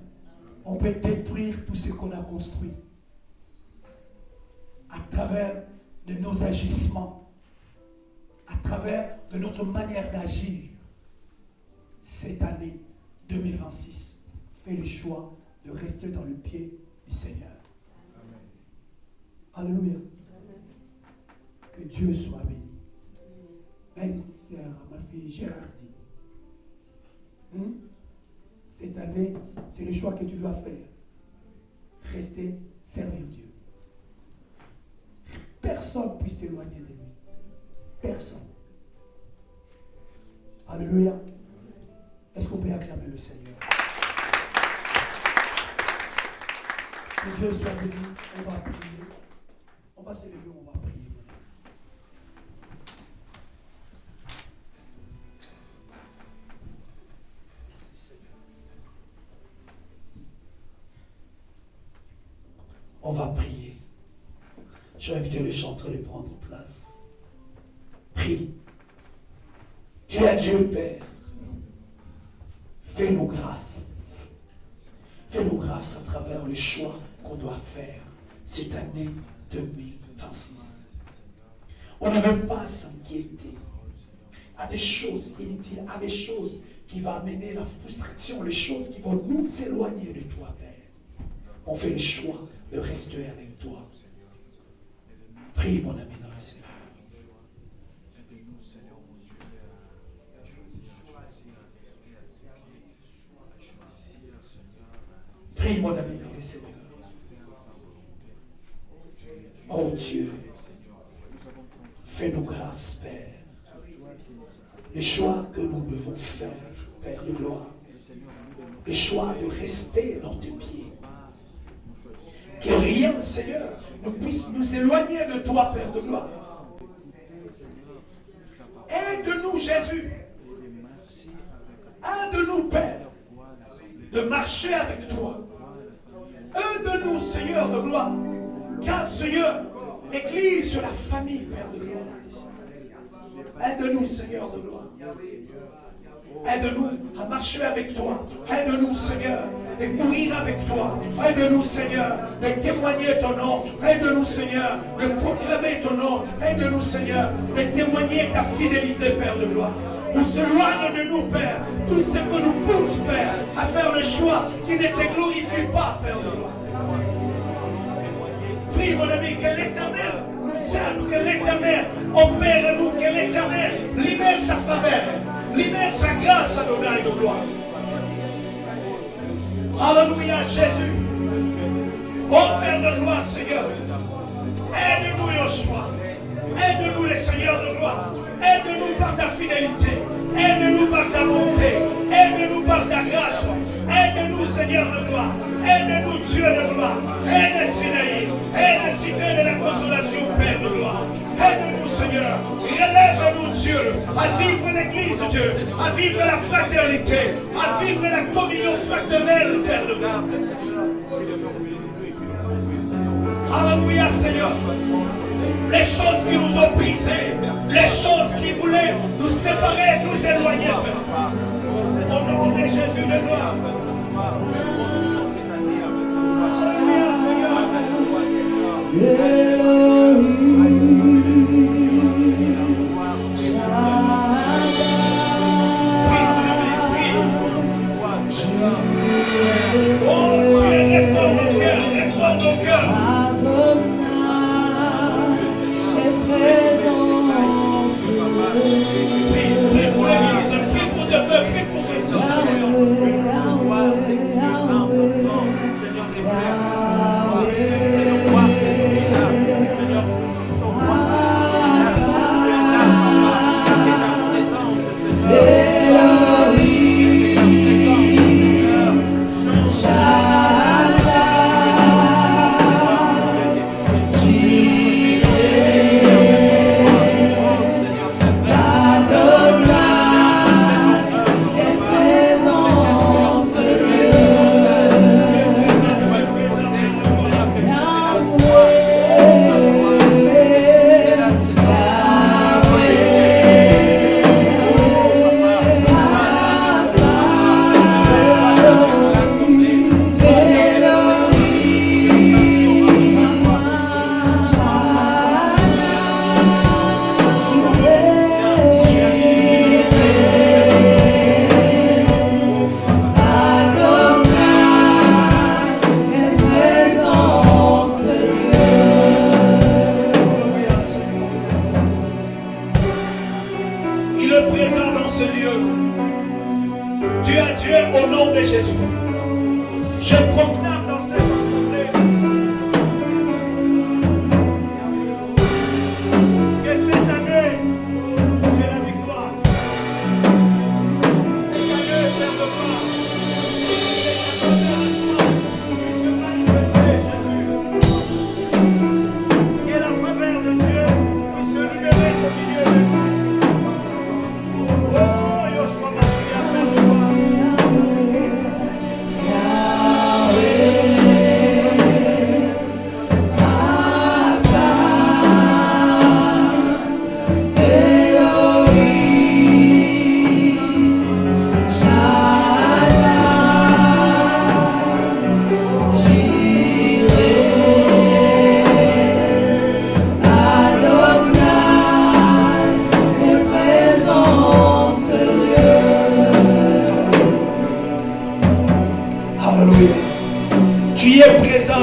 On peut détruire tout ce qu'on a construit à travers de nos agissements, à travers de notre manière d'agir. Cette année 2026, fais le choix de rester dans le pied du Seigneur. Amen. Alléluia. Que Dieu soit béni. Même sœur, ma fille Gérardine. Cette année, c'est le choix que tu dois faire. Rester, servir Dieu. Personne personne puisse t'éloigner de lui. Personne. Alléluia. Est-ce qu'on peut acclamer le Seigneur? Que Dieu soit béni. On va prier. On va s'élever, on va prier. Merci Seigneur. On va prier. Je vais inviter les chanteurs de prendre place. Prie. Tu es Dieu Père. Fais-nous grâce. Fais-nous grâce à travers le choix qu'on doit faire cette année 2026. On ne veut pas s'inquiéter à des choses inutiles, à des choses qui vont amener la frustration, les choses qui vont nous éloigner de toi, Père. On fait le choix de rester avec toi. Prie, mon ami, dans le Seigneur. Prie, mon ami, dans le Seigneur. Oh Dieu, fais-nous grâce, Père. Les choix que nous devons faire, Père de gloire. Le choix de rester dans tes pieds. Que rien, Seigneur, ne puisse nous éloigner de toi, Père de gloire. Aide-nous, Jésus. Aide-nous, Père, de marcher avec toi. Aide-nous, Seigneur de gloire. Car, Seigneur, l'Église, la famille, Père de gloire. Aide-nous, Seigneur de gloire. Aide-nous à marcher avec toi. Aide-nous, Seigneur, de courir avec toi. Aide-nous, Seigneur, de témoigner ton nom. Aide-nous, Seigneur, de proclamer ton nom. Aide-nous, Seigneur, de témoigner ta fidélité, Père de gloire. On s'éloigne de nous, Père, tout ce que nous pousse, Père, à faire le choix qui ne te glorifie pas, Père de gloire. Prie, mon ami, que l'Éternel nous aide, que l'Éternel opère en nous, que l'Éternel libère sa faveur, libère sa grâce à Adonai de gloire. Alléluia, Jésus. Ô Père de gloire, Seigneur, aide-nous au choix. Aide-nous, les seigneurs de gloire. Aide-nous par ta fidélité. Aide-nous par ta bonté. Aide-nous par ta grâce. Aide-nous, Seigneur de gloire. Aide-nous, Dieu de gloire. Aide Sinaï. Aide Cité de la consolation, Père de gloire. Aide-nous, Seigneur. Relève-nous, Dieu, à vivre l'Église, Dieu, à vivre la fraternité, à vivre la communion fraternelle, Père de gloire. Alléluia, Seigneur. Les choses qui nous ont brisés, les choses qui voulaient nous séparer, nous éloigner, Père. Au nom de Jésus de gloire. Alléluia, Seigneur. Oh Dieu, restaure nos cœurs, restaure nos cœurs. Prie pour l'Église, prie pour tes frères, prie pour tes sœurs,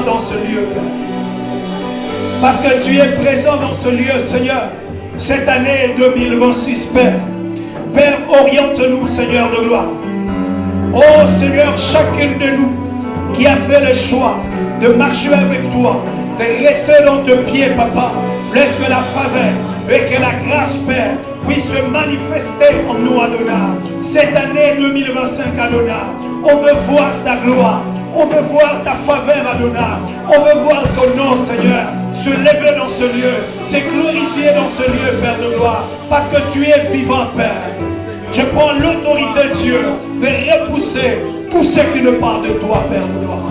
présent dans ce lieu, Père. Parce que tu es présent dans ce lieu, Seigneur. Cette année 2026, Père. Père, oriente-nous, Seigneur de gloire. Oh Seigneur, chacun de nous qui a fait le choix de marcher avec toi, de rester dans tes pieds, Papa. Laisse que la faveur et que la grâce, Père, puisse se manifester en nous, Adonai. Cette année 2025, Adonai, on veut voir ta gloire. On veut voir ta faveur, Adonai. On veut voir ton nom, Seigneur, se lever dans ce lieu, se glorifier dans ce lieu, Père de gloire. Parce que tu es vivant, Père. Je prends l'autorité, Dieu, de repousser tous ceux qui ne parlent de toi, Père de gloire.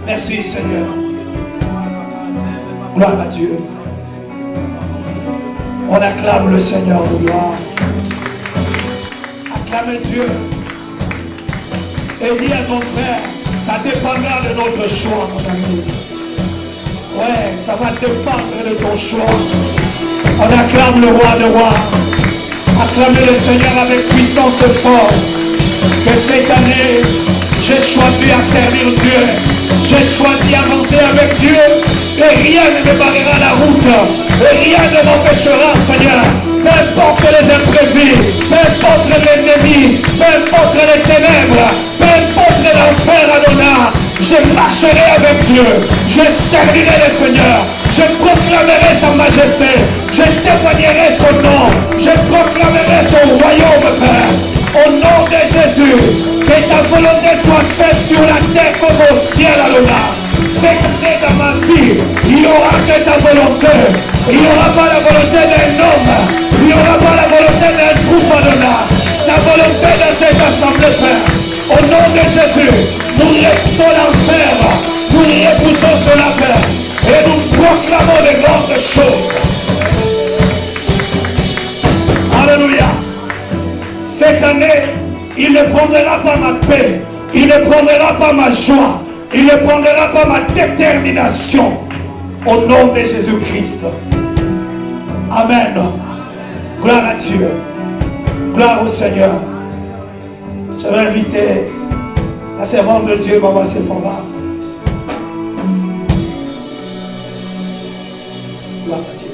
Merci, Seigneur. Gloire à Dieu. On acclame le Seigneur de gloire. Acclame Dieu. Et dis à ton frère, ça dépendra de notre choix, mon ami. Ouais, ça va dépendre de ton choix. On acclame le roi des rois. Acclamez le Seigneur avec puissance et force. Que cette année, j'ai choisi à servir Dieu. J'ai choisi à avancer avec Dieu. Et rien ne me barrera la route. Et rien ne m'empêchera, Seigneur. Peu importe les imprévus, peu importe l'ennemi, peu importe les ténèbres, peu importe l'enfer, Adonai, je marcherai avec Dieu, je servirai le Seigneur, je proclamerai sa majesté, je témoignerai son nom, je proclamerai son royaume, Père. Au nom de Jésus, que ta volonté soit faite sur la terre comme au ciel, Adonai. Cette année dans ma vie, il n'y aura que ta volonté. Il n'y aura pas la volonté d'un homme. Il n'y aura pas la volonté d'un groupe, Adonai. Ta volonté dans cette assemblée, Père. Au nom de Jésus, nous repoussons l'enfer. Nous repoussons cela, Père. Et nous proclamons de grandes choses. Alléluia. Cette année, il ne prendra pas ma paix. Il ne prendra pas ma joie. Il ne prendra pas ma détermination. Au nom de Jésus-Christ. Amen. Gloire à Dieu. Gloire au Seigneur. Je vais inviter la servante de Dieu, Maman Sephora. Gloire à Dieu.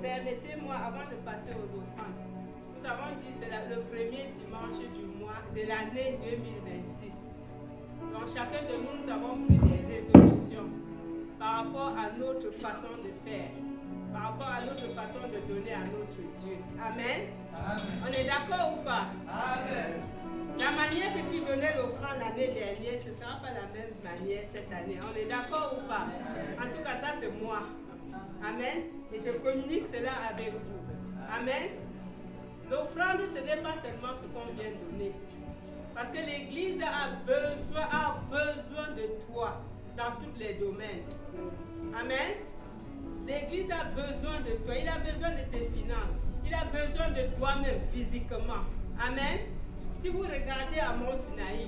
Permettez-moi, avant de passer aux offrandes, nous avons dit que c'est le premier dimanche du mois de l'année 2026. Donc chacun de nous, nous avons pris des résolutions par rapport à notre façon de faire, par rapport à notre façon de donner à notre Dieu. Amen. Amen. On est d'accord ou pas? Amen. La manière que tu donnais l'offrande l'année dernière, ce ne sera pas la même manière cette année. On est d'accord ou pas? Amen. En tout cas, ça c'est moi. Amen. Et je communique cela avec vous. Amen. L'offrande, ce n'est pas seulement ce qu'on vient donner. Parce que l'Église a besoin de toi dans tous les domaines. Amen. L'Église a besoin de toi. Il a besoin de tes finances. Il a besoin de toi-même physiquement. Amen. Si vous regardez à Mont Sinaï,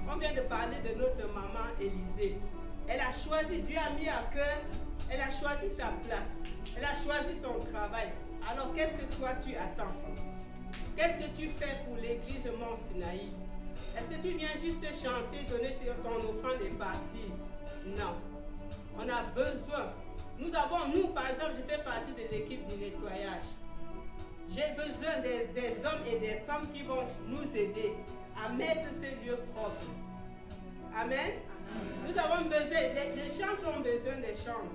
on vient de parler de notre maman Élisée. Elle a choisi, Dieu a mis à cœur, elle a choisi sa place. Elle a choisi son travail. Alors qu'est-ce que toi tu attends? Qu'est-ce que tu fais pour l'église Mont Sinaï? Est-ce que tu viens juste chanter, donner ton offrande et partir? Non. On a besoin. Nous, par exemple, je fais partie de l'équipe du nettoyage. J'ai besoin des hommes et des femmes qui vont nous aider à mettre ces lieux propres. Amen. Nous avons besoin, les chants ont besoin des chants.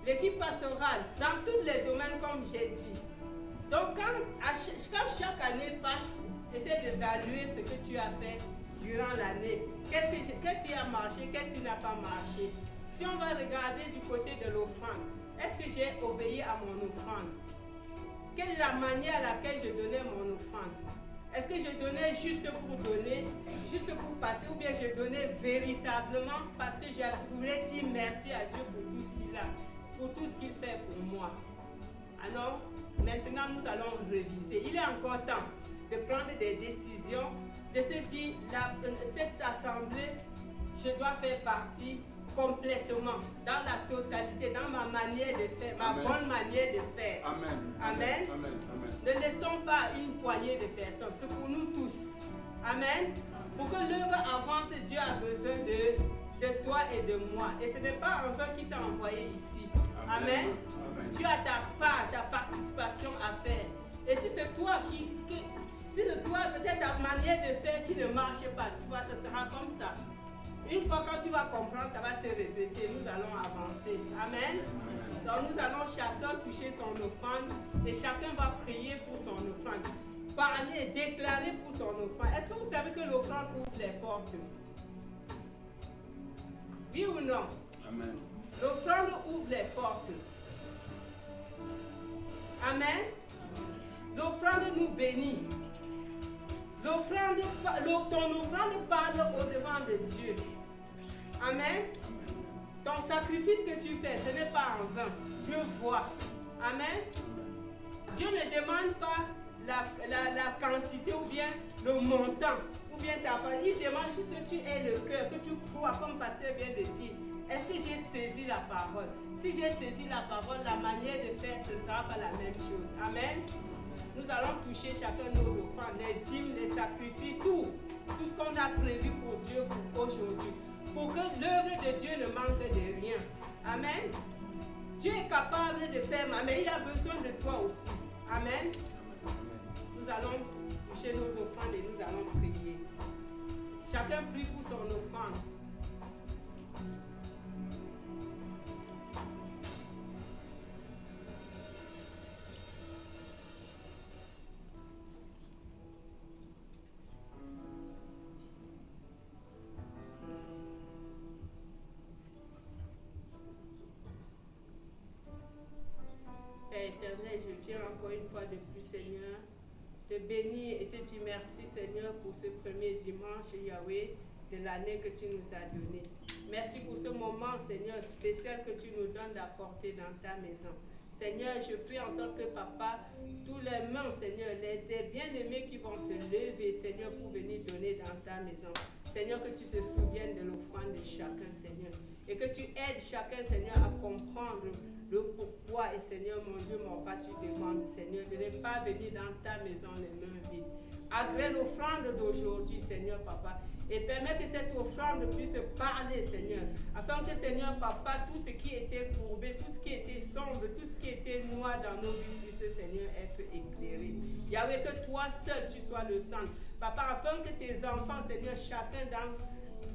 L'équipe pastorale, dans tous les domaines comme j'ai dit. Donc quand chaque année passe, essaie d'évaluer ce que tu as fait durant l'année. Qu'est-ce qui a marché, qu'est-ce qui n'a pas marché. Si on va regarder du côté de l'offrande, est-ce que j'ai obéi à mon offrande? quelle est la manière à laquelle je donnais mon offrande? Est-ce que je donnais juste pour donner, juste pour passer, ou bien je donnais véritablement parce que je voulais dire merci à Dieu pour tout ce qu'il a, pour tout ce qu'il fait pour moi? Alors, maintenant nous allons réviser. Il est encore temps de prendre des décisions, de se dire, cette assemblée, je dois faire partie complètement, dans la totalité, dans ma manière de faire, ma bonne manière de faire. Amen. Amen. Amen. Amen. Ne laissons pas une poignée de personnes, c'est pour nous tous. Amen. Pour que l'œuvre avance, Dieu a besoin de toi et de moi. Et ce n'est pas un qui t'a envoyé ici. Amen. Amen. Tu as ta part, ta participation à faire. Et si c'est toi si c'est toi, peut-être ta manière de faire qui ne marche pas, tu vois, ce sera comme ça. Une fois quand tu vas comprendre, ça va se répéter. Nous allons avancer. Amen. Donc nous allons chacun toucher son offrande et chacun va prier pour son offrande. Parler, déclarer pour son offrande. Est-ce que vous savez que l'offrande ouvre les portes? Oui ou non? Amen. L'offrande ouvre les portes. Amen. L'offrande nous bénit. Ton offrande parle au-devant de Dieu. Amen. Ton sacrifice que tu fais, ce n'est pas en vain. Dieu voit. Amen. Dieu ne demande pas la quantité ou bien le montant ou bien ta part. Il demande juste que tu aies le cœur, que tu crois, comme pasteur vient de dire. Est-ce que j'ai saisi la parole? Si j'ai saisi la parole, la manière de faire, ce ne sera pas la même chose. Amen. Nous allons toucher chacun nos offrandes, les dîmes, les sacrifices, tout ce qu'on a prévu pour Dieu pour aujourd'hui. Pour que l'œuvre de Dieu ne manque de rien. Amen. Dieu est capable de faire, mais il a besoin de toi aussi. Amen. Nous allons toucher nos offrandes et nous allons prier. Chacun prie pour son offrande. Père éternel, je viens encore une fois de plus, Seigneur, te bénir et te dire merci, Seigneur, pour ce premier dimanche, Yahweh, de l'année que tu nous as donné. Merci pour ce moment, Seigneur, spécial que tu nous donnes d'apporter dans ta maison. Seigneur, je prie en sorte que, Papa, tous les mains, Seigneur, des bien-aimés qui vont se lever, Seigneur, pour venir donner dans ta maison. Seigneur, que tu te souviennes de l'offrande de chacun, Seigneur. Et que tu aides chacun, Seigneur, à comprendre le pourquoi. Et Seigneur, mon Dieu, mon Père, tu demandes, Seigneur, de ne pas venir dans ta maison les mains vides. Agrée l'offrande d'aujourd'hui, Seigneur, Papa. Et permets que cette offrande puisse parler, Seigneur. Afin que, Seigneur, Papa, tout ce qui était courbé, tout ce qui était sombre, tout ce qui était noir dans nos vies puisse, Seigneur, être éclairé. Yahweh, que toi seul, tu sois le centre. Papa, afin que tes enfants, Seigneur, chacun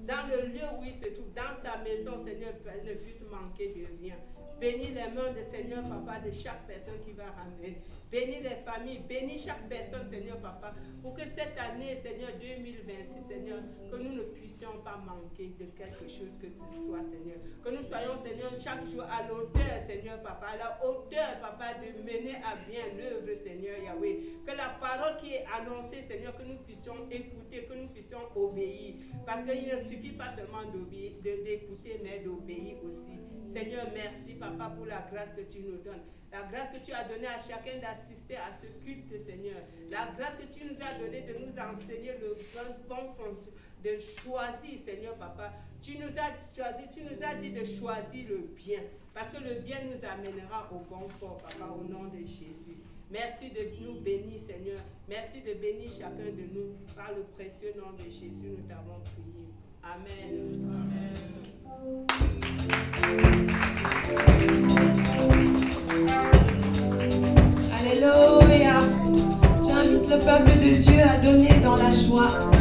dans le lieu où il se trouve, dans sa maison, Seigneur, ne puisse manquer de rien. Bénis les mains de Seigneur, Papa, de chaque personne qui va ramener. Bénis les familles, bénis chaque personne, Seigneur, Papa, pour que cette année, Seigneur, 2026, Seigneur, que nous ne puissions pas manquer de quelque chose que ce soit, Seigneur. Que nous soyons, Seigneur, chaque jour à l'auteur, Seigneur, Papa, à la hauteur, Papa, de mener à bien l'œuvre, Seigneur, Yahweh. Que la parole qui est annoncée, Seigneur, que nous puissions écouter, que nous puissions obéir. Parce qu'il ne suffit pas seulement d'écouter, mais d'obéir aussi. Seigneur, merci, Papa, pour la grâce que tu nous donnes. La grâce que tu as donnée à chacun d'assister à ce culte, Seigneur. La grâce que tu nous as donnée de nous enseigner le bon fonction, de choisir, Seigneur, Papa. Tu nous as dit de choisir le bien. Parce que le bien nous amènera au bon port, Papa, au nom de Jésus. Merci de nous bénir, Seigneur. Merci de bénir chacun de nous. Par le précieux nom de Jésus, nous t'avons prié. Amen. Alléluia. J'invite le peuple de Dieu à donner dans la joie.